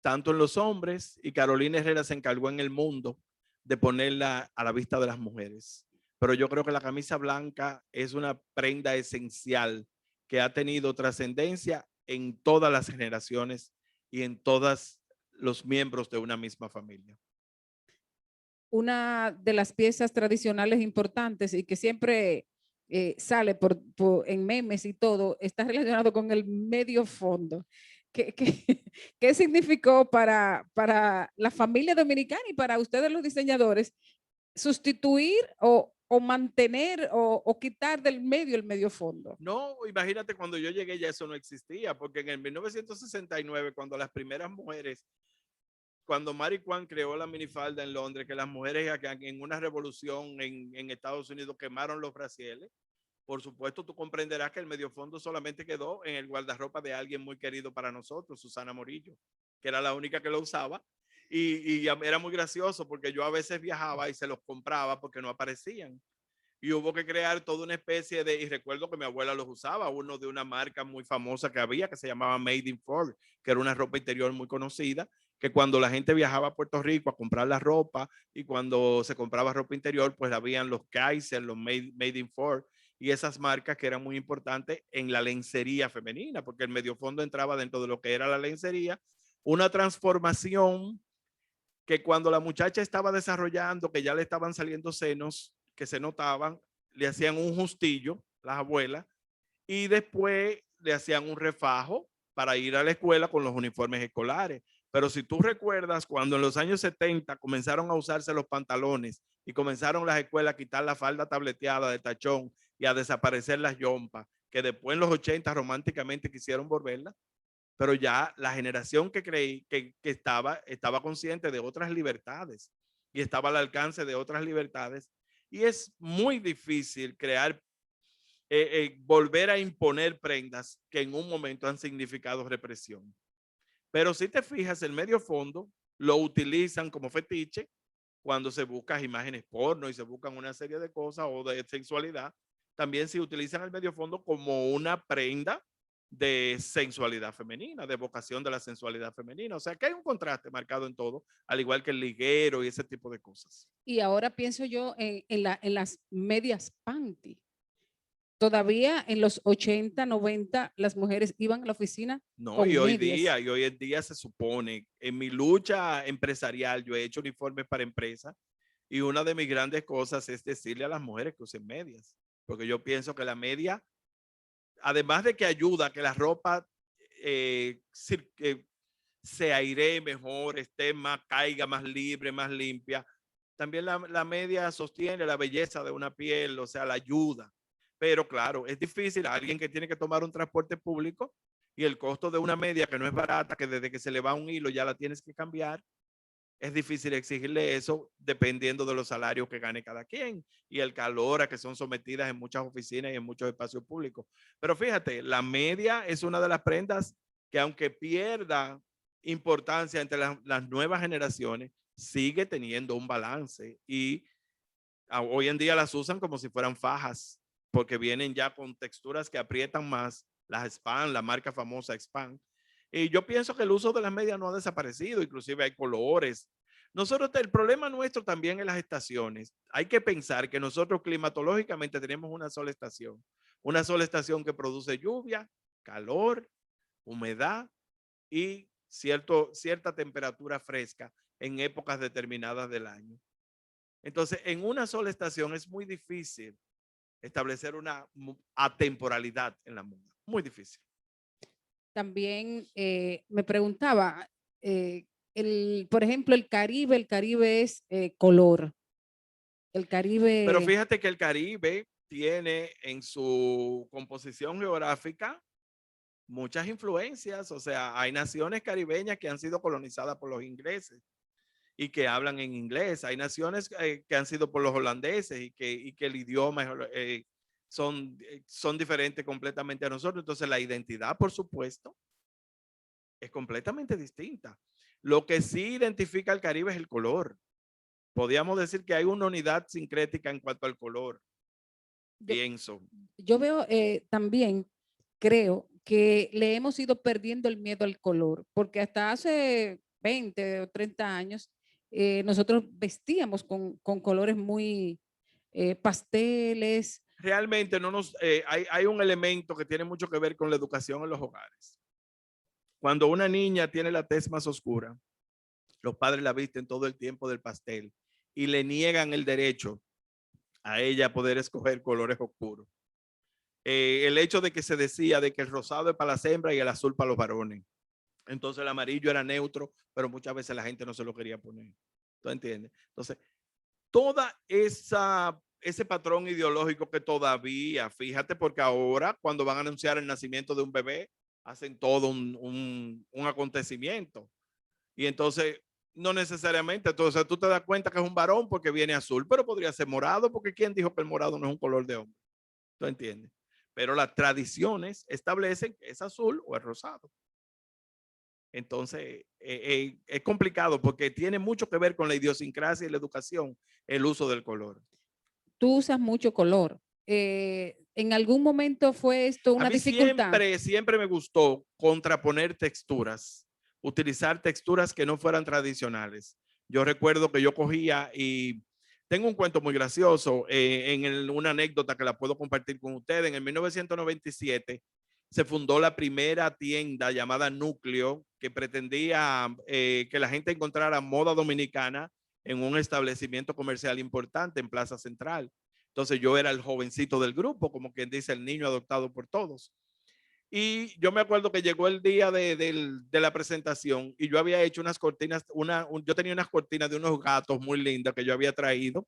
tanto en los hombres, y Carolina Herrera se encargó en el mundo de ponerla a la vista de las mujeres. Pero yo creo que la camisa blanca es una prenda esencial que ha tenido trascendencia en todas las generaciones y en todos los miembros de una misma familia. Una de las piezas tradicionales importantes y que siempre sale en memes y todo, está relacionado con el medio fondo. ¿Qué significó para la familia dominicana y para ustedes los diseñadores sustituir o mantener o quitar del medio el medio fondo? No, imagínate, cuando yo llegué ya eso no existía, porque en el 1969, cuando las primeras mujeres, cuando Mary Quant creó la minifalda en Londres, que las mujeres en una revolución en Estados Unidos quemaron los brasieles, por supuesto tú comprenderás que el medio fondo solamente quedó en el guardarropa de alguien muy querido para nosotros, Susana Morillo, que era la única que lo usaba. Y era muy gracioso porque yo a veces viajaba y se los compraba porque no aparecían. Y hubo que crear toda una especie de, y recuerdo que mi abuela los usaba, uno de una marca muy famosa que había, que se llamaba Made in Ford, que era una ropa interior muy conocida, que cuando la gente viajaba a Puerto Rico a comprar la ropa y cuando se compraba ropa interior, pues habían los Kaiser, los Made in Ford y esas marcas que eran muy importantes en la lencería femenina, porque el medio fondo entraba dentro de lo que era la lencería, una transformación que cuando la muchacha estaba desarrollando, que ya le estaban saliendo senos, que se notaban, le hacían un justillo, las abuelas, y después le hacían un refajo para ir a la escuela con los uniformes escolares. Pero si tú recuerdas, cuando en los años 70 comenzaron a usarse los pantalones y comenzaron las escuelas a quitar la falda tableteada de tachón y a desaparecer las yompas, que después en los 80 románticamente quisieron volverla, pero ya la generación que creí que estaba consciente de otras libertades y estaba al alcance de otras libertades. Y es muy difícil crear, volver a imponer prendas que en un momento han significado represión. Pero si te fijas, el medio fondo lo utilizan como fetiche cuando se buscan imágenes porno y se buscan una serie de cosas o de sexualidad. También se utilizan el medio fondo como una prenda de sensualidad femenina, de evocación de la sensualidad femenina. O sea que hay un contraste marcado en todo, al igual que el liguero y ese tipo de cosas. Y ahora pienso yo en las medias panty. Todavía en los 80, 90, las mujeres iban a la oficina No, con y medias. hoy en día se supone, en mi lucha empresarial, yo he hecho uniformes para empresas y una de mis grandes cosas es decirle a las mujeres que usen medias, porque yo pienso que la media, además de que ayuda a que la ropa se airee mejor, esté más, caiga más libre, más limpia, también la media sostiene la belleza de una piel, o sea, la ayuda. Pero claro, es difícil a alguien que tiene que tomar un transporte público y el costo de una media que no es barata, que desde que se le va un hilo ya la tienes que cambiar. Es difícil exigirle eso dependiendo de los salarios que gane cada quien y el calor a que son sometidas en muchas oficinas y en muchos espacios públicos. Pero fíjate, la media es una de las prendas que aunque pierda importancia entre las nuevas generaciones, sigue teniendo un balance y hoy en día las usan como si fueran fajas porque vienen ya con texturas que aprietan más, las Span, la marca famosa Span. Y yo pienso que el uso de las medias no ha desaparecido, inclusive hay colores. Nosotros, el problema nuestro también en las estaciones. Hay que pensar que nosotros climatológicamente tenemos una sola estación que produce lluvia, calor, humedad y cierta temperatura fresca en épocas determinadas del año. Entonces, en una sola estación es muy difícil establecer una atemporalidad en la moda. Muy difícil. También me preguntaba, por ejemplo, el Caribe es color. El Caribe. Pero fíjate que el Caribe tiene en su composición geográfica muchas influencias. O sea, hay naciones caribeñas que han sido colonizadas por los ingleses y que hablan en inglés. Hay naciones que han sido por los holandeses y que el idioma son diferentes completamente a nosotros. Entonces la identidad, por supuesto, es completamente distinta. Lo que sí identifica al Caribe es el color. Podríamos decir que hay una unidad sincrética en cuanto al color. Pienso. Yo veo también, creo que le hemos ido perdiendo el miedo al color, porque hasta hace 20 o 30 años nosotros vestíamos con colores muy pasteles. Realmente hay un elemento que tiene mucho que ver con la educación en los hogares. Cuando una niña tiene la tez más oscura, los padres la visten todo el tiempo del pastel y le niegan el derecho a ella a poder escoger colores oscuros. El hecho de que se decía de que el rosado es para las hembras y el azul para los varones. Entonces el amarillo era neutro, pero muchas veces la gente no se lo quería poner. ¿Tú entiendes? Entonces, toda ese patrón ideológico que todavía, fíjate, porque ahora cuando van a anunciar el nacimiento de un bebé, hacen todo un acontecimiento. Y entonces, no necesariamente, entonces tú te das cuenta que es un varón porque viene azul, pero podría ser morado, porque ¿quién dijo que el morado no es un color de hombre? ¿Tú entiendes? Pero las tradiciones establecen que es azul o es rosado. Entonces, es complicado porque tiene mucho que ver con la idiosincrasia y la educación, el uso del color. Tú usas mucho color. ¿En algún momento fue esto una dificultad? Siempre me gustó contraponer texturas, utilizar texturas que no fueran tradicionales. Yo recuerdo que yo cogía y tengo un cuento muy gracioso, una anécdota que la puedo compartir con ustedes. En el 1997 se fundó la primera tienda llamada Núcleo que pretendía que la gente encontrara moda dominicana en un establecimiento comercial importante en Plaza Central. Entonces yo era el jovencito del grupo, como quien dice, el niño adoptado por todos. Y yo me acuerdo que llegó el día de la presentación y yo había hecho unas cortinas, yo tenía unas cortinas de unos gatos muy lindas que yo había traído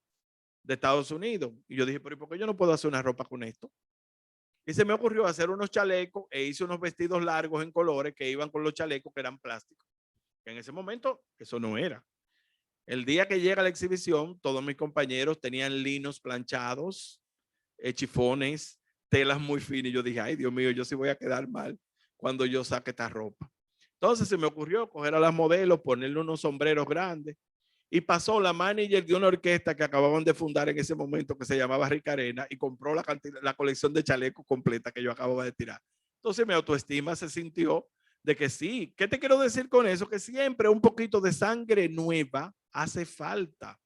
de Estados Unidos. Y yo dije, pero ¿por qué yo no puedo hacer una ropa con esto? Y se me ocurrió hacer unos chalecos e hice unos vestidos largos en colores que iban con los chalecos que eran plásticos. En ese momento eso no era. El día que llega la exhibición, todos mis compañeros tenían linos planchados, chifones, telas muy finas. Y yo dije, ay, Dios mío, yo sí voy a quedar mal cuando yo saque esta ropa. Entonces se me ocurrió coger a las modelos, ponerle unos sombreros grandes. Y pasó la manager de una orquesta que acababan de fundar en ese momento que se llamaba Ricarena y compró la colección de chalecos completa que yo acababa de tirar. Entonces mi autoestima se sintió de que sí. ¿Qué te quiero decir con eso? Que siempre un poquito de sangre nueva hace falta.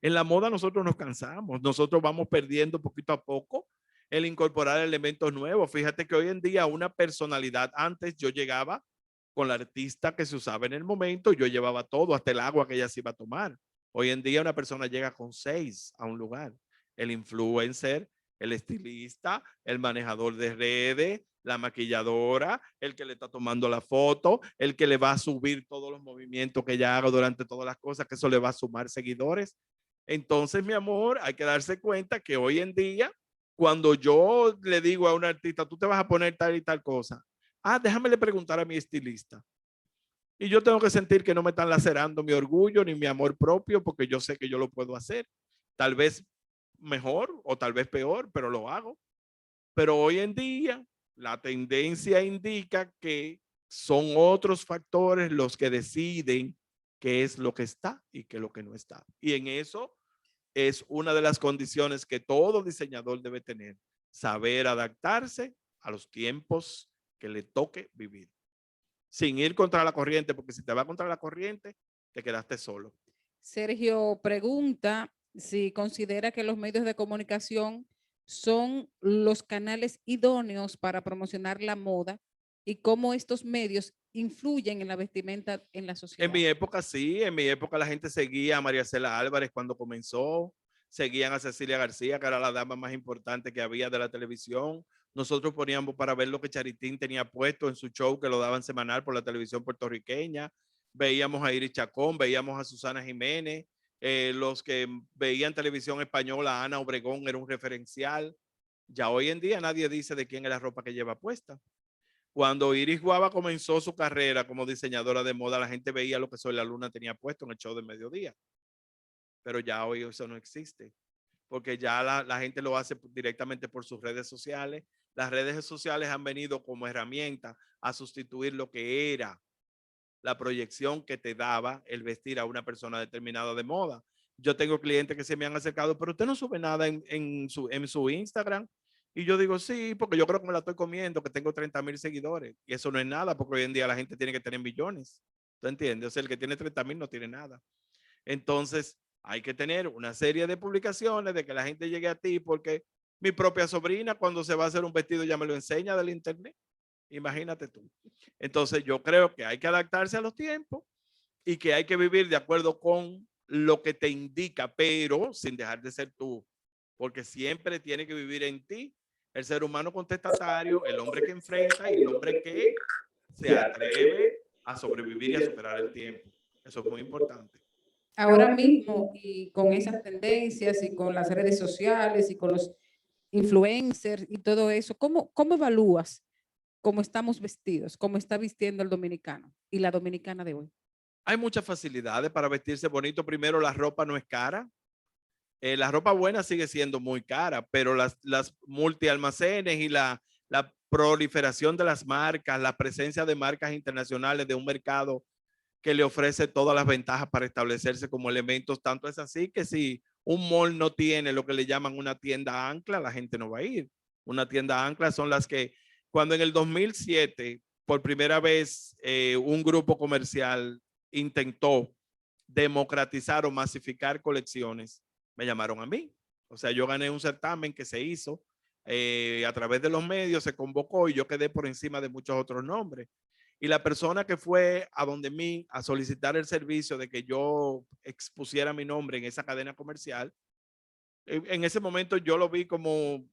En la moda nosotros nos cansamos, nosotros vamos perdiendo poquito a poco el incorporar elementos nuevos. Fíjate que hoy en día una personalidad, antes yo llegaba con la artista que se usaba en el momento, yo llevaba todo, hasta el agua que ella se iba a tomar. Hoy en día una persona llega con 6 a un lugar. El influencer, el estilista, el manejador de redes, la maquilladora, el que le está tomando la foto, el que le va a subir todos los movimientos que ella haga durante todas las cosas, que eso le va a sumar seguidores. Entonces, mi amor, hay que darse cuenta que hoy en día, cuando yo le digo a un artista, tú te vas a poner tal y tal cosa, déjame le preguntar a mi estilista. Y yo tengo que sentir que no me están lacerando mi orgullo ni mi amor propio, porque yo sé que yo lo puedo hacer. Tal vez mejor o tal vez peor, pero lo hago. Pero hoy en día, la tendencia indica que son otros factores los que deciden qué es lo que está y qué es lo que no está. Y en eso es una de las condiciones que todo diseñador debe tener, saber adaptarse a los tiempos que le toque vivir, sin ir contra la corriente, porque si te vas contra la corriente, te quedaste solo. Sergio pregunta si considera que los medios de comunicación son los canales idóneos para promocionar la moda y cómo estos medios influyen en la vestimenta en la sociedad. En mi época sí, en mi época la gente seguía a María Cela Álvarez cuando comenzó, seguían a Cecilia García, que era la dama más importante que había de la televisión. Nosotros poníamos para ver lo que Charitín tenía puesto en su show, que lo daban semanal por la televisión puertorriqueña. Veíamos a Iris Chacón, veíamos a Susana Jiménez, los que veían televisión española, Ana Obregón era un referencial. Ya hoy en día nadie dice de quién es la ropa que lleva puesta. Cuando Iris Guava comenzó su carrera como diseñadora de moda, la gente veía lo que Soy la Luna tenía puesto en el show de mediodía. Pero ya hoy eso no existe, porque ya la gente lo hace directamente por sus redes sociales. Las redes sociales han venido como herramienta a sustituir lo que era la proyección que te daba el vestir a una persona determinada de moda. Yo tengo clientes que se me han acercado, pero usted no sube nada en su Instagram. Y yo digo, sí, porque yo creo que me la estoy comiendo, que tengo 30,000 seguidores. Y eso no es nada, porque hoy en día la gente tiene que tener millones. ¿Tú entiendes? O sea, el que tiene 30,000 no tiene nada. Entonces, hay que tener una serie de publicaciones de que la gente llegue a ti, porque mi propia sobrina, cuando se va a hacer un vestido, ya me lo enseña del internet. Imagínate tú. Entonces, yo creo que hay que adaptarse a los tiempos y que hay que vivir de acuerdo con lo que te indica, pero sin dejar de ser tú, porque siempre tiene que vivir en ti el ser humano contestatario, el hombre que enfrenta y el hombre que se atreve a sobrevivir y a superar el tiempo. Eso es muy importante. Ahora mismo, y con esas tendencias y con las redes sociales y con los influencers y todo eso, ¿cómo evalúas cómo estamos vestidos, cómo está vistiendo el dominicano y la dominicana de hoy? Hay muchas facilidades para vestirse bonito. Primero, la ropa no es cara. La ropa buena sigue siendo muy cara, pero las multialmacenes y la proliferación de las marcas, la presencia de marcas internacionales de un mercado que le ofrece todas las ventajas para establecerse como elementos. Tanto es así que si un mall no tiene lo que le llaman una tienda ancla, la gente no va a ir. Una tienda ancla son las que, cuando en el 2007, por primera vez, un grupo comercial intentó democratizar o masificar colecciones, me llamaron a mí. O sea, yo gané un certamen que se hizo a través de los medios, se convocó y yo quedé por encima de muchos otros nombres. Y la persona que fue a donde mí a solicitar el servicio de que yo expusiera mi nombre en esa cadena comercial, en ese momento yo lo vi como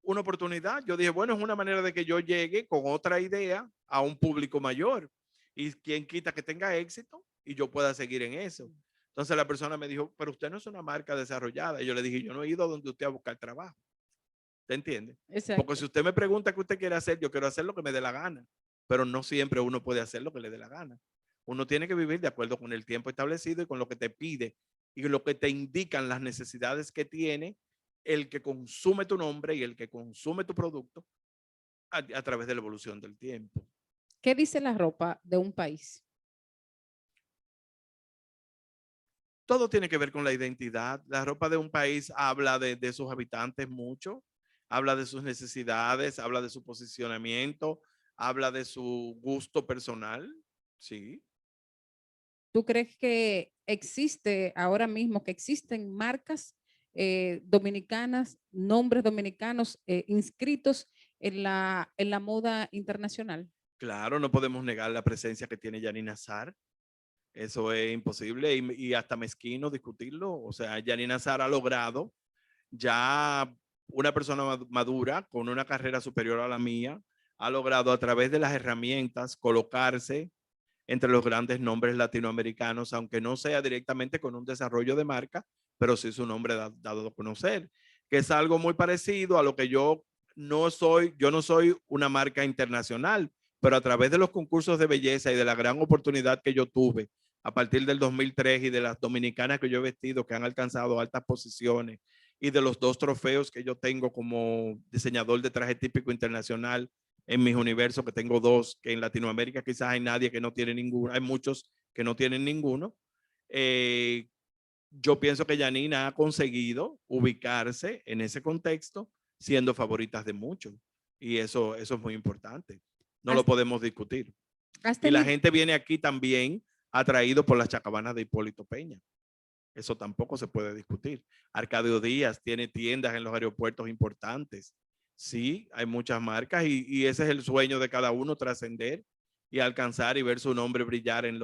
una oportunidad. Yo dije, bueno, es una manera de que yo llegue con otra idea a un público mayor. Y quien quita que tenga éxito y yo pueda seguir en eso. Entonces la persona me dijo, pero usted no es una marca desarrollada. Y yo le dije, yo no he ido donde usted a buscar trabajo. ¿Te entiende? Exacto. Porque si usted me pregunta qué usted quiere hacer, yo quiero hacer lo que me dé la gana, pero no siempre uno puede hacer lo que le dé la gana. Uno tiene que vivir de acuerdo con el tiempo establecido y con lo que te pide y lo que te indican las necesidades que tiene el que consume tu nombre y el que consume tu producto a través de la evolución del tiempo. ¿Qué dice la ropa de un país? Todo tiene que ver con la identidad. La ropa de un país habla de sus habitantes mucho, habla de sus necesidades, habla de su posicionamiento, habla de su gusto personal. Sí. ¿Tú crees que existe ahora mismo, que existen marcas dominicanas, nombres dominicanos inscritos en la moda internacional? Claro, no podemos negar la presencia que tiene Yanina Azar. Eso es imposible y hasta mezquino discutirlo. O sea, Yanina Azar ha logrado ya una persona madura con una carrera superior a la mía, ha logrado a través de las herramientas colocarse entre los grandes nombres latinoamericanos, aunque no sea directamente con un desarrollo de marca, pero sí su nombre dado a conocer, que es algo muy parecido a lo que yo no soy una marca internacional, pero a través de los concursos de belleza y de la gran oportunidad que yo tuve a partir del 2003 y de las dominicanas que yo he vestido que han alcanzado altas posiciones y de los 2 trofeos que yo tengo como diseñador de traje típico internacional en mis universos, que tengo 2, que en Latinoamérica quizás hay nadie que no tiene ninguno, hay muchos que no tienen ninguno. Yo pienso que Yanina ha conseguido ubicarse en ese contexto siendo favoritas de muchos y eso es muy importante. No lo podemos discutir. Y la gente viene aquí también atraído por las chacabanas de Hipólito Peña. Eso tampoco se puede discutir. Arcadio Díaz tiene tiendas en los aeropuertos importantes. Sí, hay muchas marcas y ese es el sueño de cada uno, trascender y alcanzar y ver su nombre brillar en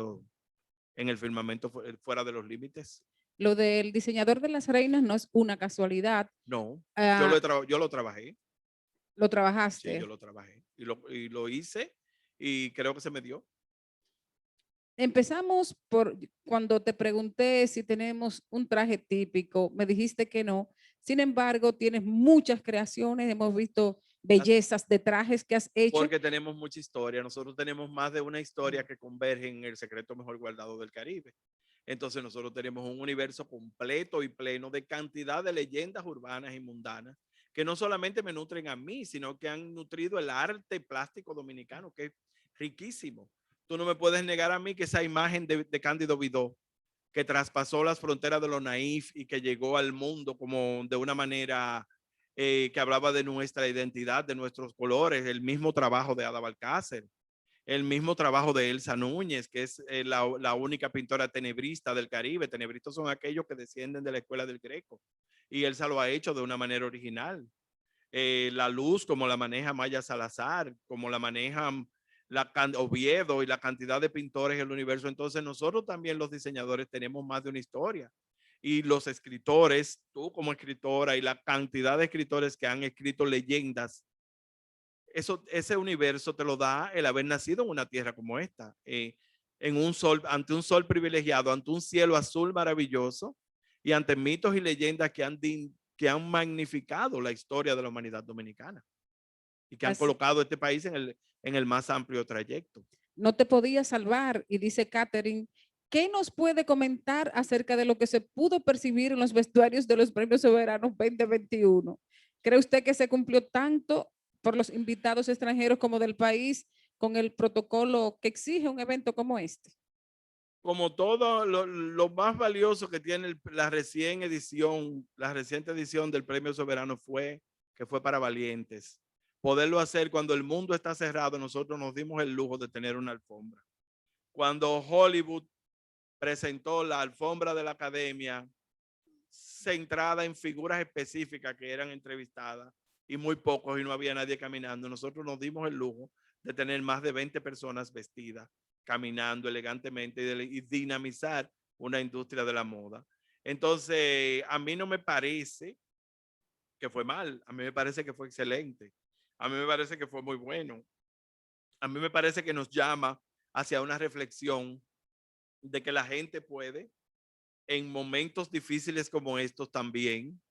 el firmamento fuera de los límites. Lo del diseñador de las reinas no es una casualidad. No, Ah, yo lo trabajé. lo Sí, trabajaste. yo lo trabajé y lo hice y creo que se me dio. Empezamos por cuando te pregunté si tenemos un traje típico, me dijiste que no. Sin embargo, tienes muchas creaciones, hemos visto bellezas de trajes que has hecho. Porque tenemos mucha historia. Nosotros tenemos más de una historia que converge en el secreto mejor guardado del Caribe. Entonces nosotros tenemos un universo completo y pleno de cantidad de leyendas urbanas y mundanas que no solamente me nutren a mí, sino que han nutrido el arte plástico dominicano, que es riquísimo. Tú no me puedes negar a mí que esa imagen de Cándido Vidó, que traspasó las fronteras de lo naif y que llegó al mundo como de una manera que hablaba de nuestra identidad, de nuestros colores, el mismo trabajo de Ada Balcácer, el mismo trabajo de Elsa Núñez, que es la única pintora tenebrista del Caribe. Tenebristas son aquellos que descienden de la escuela del Greco y Elsa lo ha hecho de una manera original. La luz, como la maneja Maya Salazar, como la manejan Oviedo y la cantidad de pintores en el universo. Entonces nosotros también los diseñadores tenemos más de una historia y los escritores, tú como escritora y la cantidad de escritores que han escrito leyendas, ese universo te lo da el haber nacido en una tierra como esta, en un sol, ante un sol privilegiado, ante un cielo azul maravilloso y ante mitos y leyendas que han magnificado la historia de la humanidad dominicana y que han colocado este país en el más amplio trayecto. No te podía salvar, y dice Catherine, ¿qué nos puede comentar acerca de lo que se pudo percibir en los vestuarios de los Premios Soberanos 2021? ¿Cree usted que se cumplió tanto por los invitados extranjeros como del país con el protocolo que exige un evento como este? Como todo lo más valioso que tiene la reciente edición del Premio Soberano fue para valientes. Poderlo hacer cuando el mundo está cerrado, nosotros nos dimos el lujo de tener una alfombra. Cuando Hollywood presentó la alfombra de la academia, centrada en figuras específicas que eran entrevistadas y muy pocos y no había nadie caminando, nosotros nos dimos el lujo de tener más de 20 personas vestidas, caminando elegantemente y dinamizar una industria de la moda. Entonces, a mí no me parece que fue mal, a mí me parece que fue excelente, a mí me parece que fue muy bueno, a mí me parece que nos llama hacia una reflexión de que la gente puede, en momentos difíciles como estos también,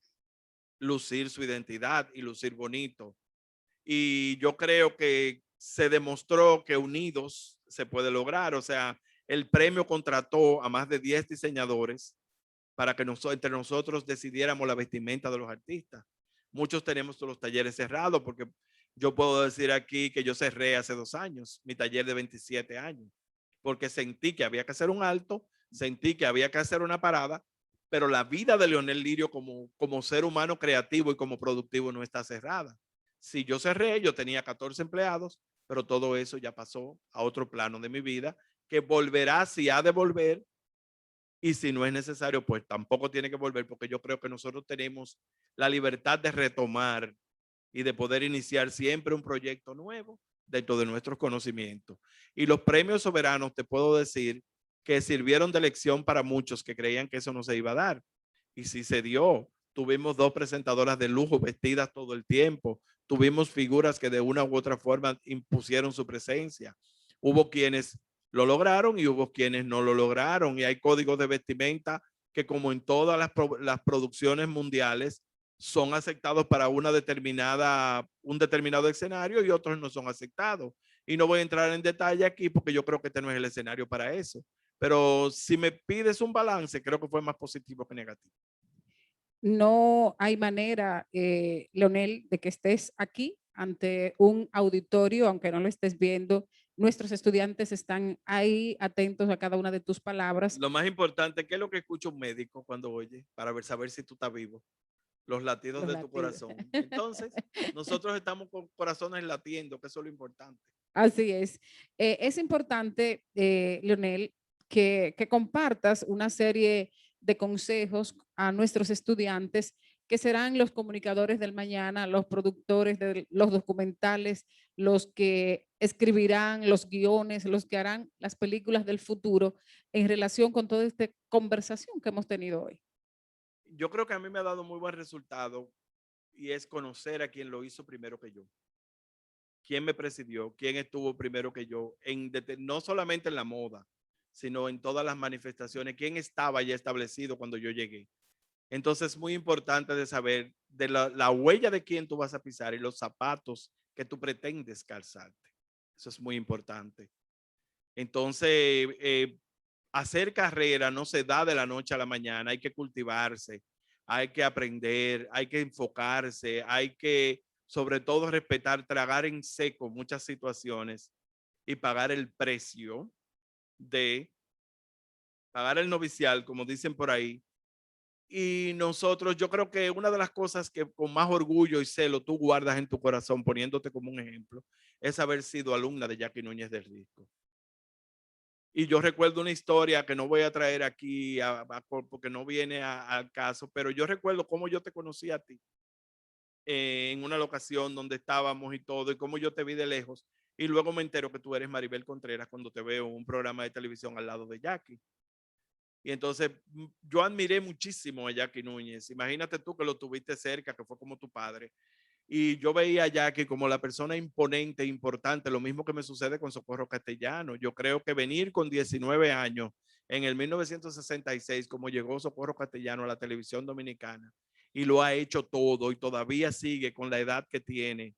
lucir su identidad y lucir bonito. Y yo creo que se demostró que unidos se puede lograr. O sea, el premio contrató a más de 10 diseñadores para que entre nosotros decidiéramos la vestimenta de los artistas. Muchos tenemos los talleres cerrados porque yo puedo decir aquí que yo cerré hace 2 años mi taller de 27 años porque sentí que había que hacer un alto, sentí que había que hacer una parada, pero la vida de Leonel Lirio como ser humano creativo y como productivo no está cerrada. Si yo cerré, yo tenía 14 empleados, pero todo eso ya pasó a otro plano de mi vida que volverá si ha de volver. Y si no es necesario, pues tampoco tiene que volver, porque yo creo que nosotros tenemos la libertad de retomar y de poder iniciar siempre un proyecto nuevo dentro de nuestros conocimientos. Y los premios soberanos, te puedo decir que sirvieron de lección para muchos que creían que eso no se iba a dar. Y sí se dio. Tuvimos 2 presentadoras de lujo vestidas todo el tiempo. Tuvimos figuras que de una u otra forma impusieron su presencia. Hubo quienes lo lograron y hubo quienes no lo lograron. Y hay códigos de vestimenta que, como en todas las producciones mundiales, son aceptados para un determinado escenario y otros no son aceptados. Y no voy a entrar en detalle aquí porque yo creo que este no es el escenario para eso. Pero si me pides un balance, creo que fue más positivo que negativo. No hay manera, Leonel, de que estés aquí ante un auditorio, aunque no lo estés viendo. Nuestros estudiantes están ahí atentos a cada una de tus palabras. Lo más importante, ¿qué es lo que escucha un médico cuando oye? Para saber si tú estás vivo. Los latidos de tu corazón. Entonces, nosotros estamos con corazones latiendo, que eso es lo importante. Así es. Es importante, Leonel, que compartas una serie de consejos a nuestros estudiantes que serán los comunicadores del mañana, los productores de los documentales, los que escribirán los guiones, los que harán las películas del futuro en relación con toda esta conversación que hemos tenido hoy. Yo creo que a mí me ha dado muy buen resultado y es conocer a quien lo hizo primero que yo. Quién me presidió, quién estuvo primero que yo, no solamente en la moda, sino en todas las manifestaciones, quién estaba ya establecido cuando yo llegué. Entonces es muy importante de saber de la huella de quién tú vas a pisar y los zapatos que tú pretendes calzarte. Eso es muy importante. Entonces, hacer carrera no se da de la noche a la mañana, hay que cultivarse, hay que aprender, hay que enfocarse, hay que sobre todo respetar, tragar en seco muchas situaciones y pagar el precio de pagar el novicial, como dicen por ahí. Y nosotros, yo creo que una de las cosas que con más orgullo y celo tú guardas en tu corazón, poniéndote como un ejemplo, es haber sido alumna de Jackie Núñez del Risco. Y yo recuerdo una historia que no voy a traer aquí porque no viene al caso, pero yo recuerdo cómo yo te conocí a ti en una locación donde estábamos y todo, y cómo yo te vi de lejos. Y luego me entero que tú eres Maribel Contreras cuando te veo en un programa de televisión al lado de Jackie. Y entonces yo admiré muchísimo a Jackie Núñez. Imagínate tú que lo tuviste cerca, que fue como tu padre. Y yo veía a Jackie como la persona imponente, importante, lo mismo que me sucede con Socorro Castellano. Yo creo que venir con 19 años en el 1966, como llegó Socorro Castellano a la televisión dominicana, y lo ha hecho todo y todavía sigue con la edad que tiene,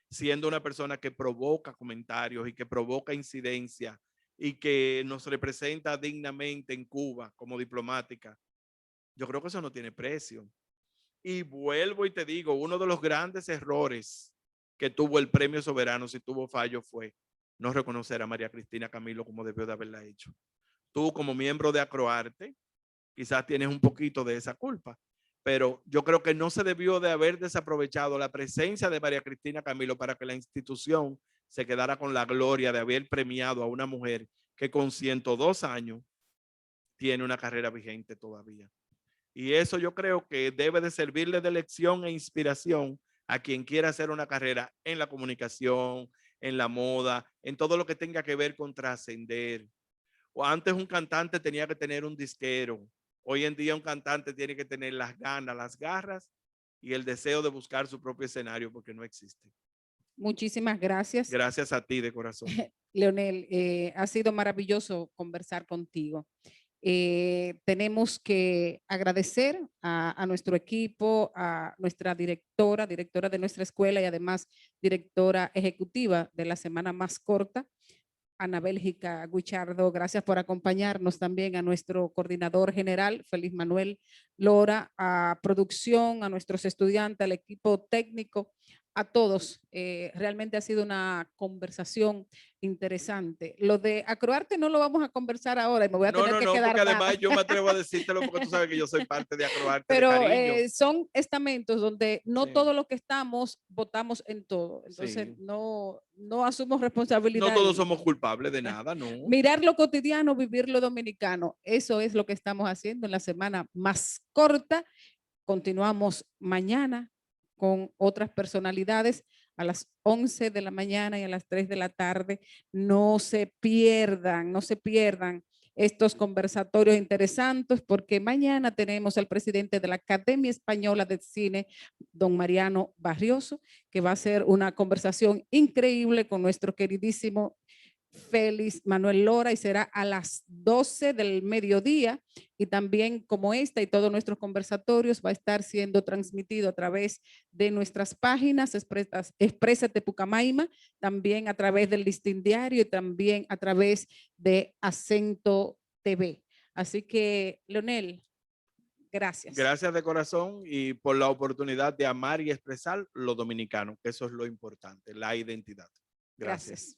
siendo una persona que provoca comentarios y que provoca incidencia y que nos representa dignamente en Cuba como diplomática. Yo creo que eso no tiene precio. Y vuelvo y te digo, uno de los grandes errores que tuvo el Premio Soberano, si tuvo fallo, fue no reconocer a María Cristina Camilo como debió de haberla hecho. Tú como miembro de Acroarte, quizás tienes un poquito de esa culpa, pero yo creo que no se debió de haber desaprovechado la presencia de María Cristina Camilo para que la institución se quedara con la gloria de haber premiado a una mujer que con 102 años tiene una carrera vigente todavía. Y eso yo creo que debe de servirle de lección e inspiración a quien quiera hacer una carrera en la comunicación, en la moda, en todo lo que tenga que ver con trascender. O antes un cantante tenía que tener un disquero. Hoy en día un cantante tiene que tener las ganas, las garras y el deseo de buscar su propio escenario porque no existe. Muchísimas gracias. Gracias a ti de corazón. Leonel, ha sido maravilloso conversar contigo. Tenemos que agradecer a nuestro equipo, a nuestra directora de nuestra escuela y además directora ejecutiva de la semana más corta, Ana Bélgica Guichardo. Gracias por acompañarnos también, a nuestro coordinador general, Félix Manuel Lora, a producción, a nuestros estudiantes, al equipo técnico, a todos. Realmente ha sido una conversación interesante. Lo de Acroarte no lo vamos a conversar ahora y me voy a tener que quedar porque mal. además yo me atrevo a decírtelo porque tú sabes que yo soy parte de Acroarte Pero de cariño. son estamentos donde no Sí. todo lo que estamos votamos en todo. Entonces Sí. no asumo responsabilidad. No todos ahí. somos culpables de nada, no. Mirar lo cotidiano, vivir lo dominicano. Eso es lo que estamos haciendo en la semana más corta. Continuamos mañana con otras personalidades a las 11 de la mañana y a las 3 de la tarde. No se pierdan estos conversatorios interesantes, porque mañana tenemos al presidente de la Academia Española de Cine, don Mariano Barrioso, que va a hacer una conversación increíble con nuestro queridísimo Félix Manuel Lora, y será a las 12 del mediodía. Y también, como esta y todos nuestros conversatorios, va a estar siendo transmitido a través de nuestras páginas Exprésate Pucamaima, también a través del Listín Diario y también a través de Acento TV. Así que, Leonel, gracias. Gracias de corazón y por la oportunidad de amar y expresar lo dominicano, que eso es lo importante, la identidad. Gracias.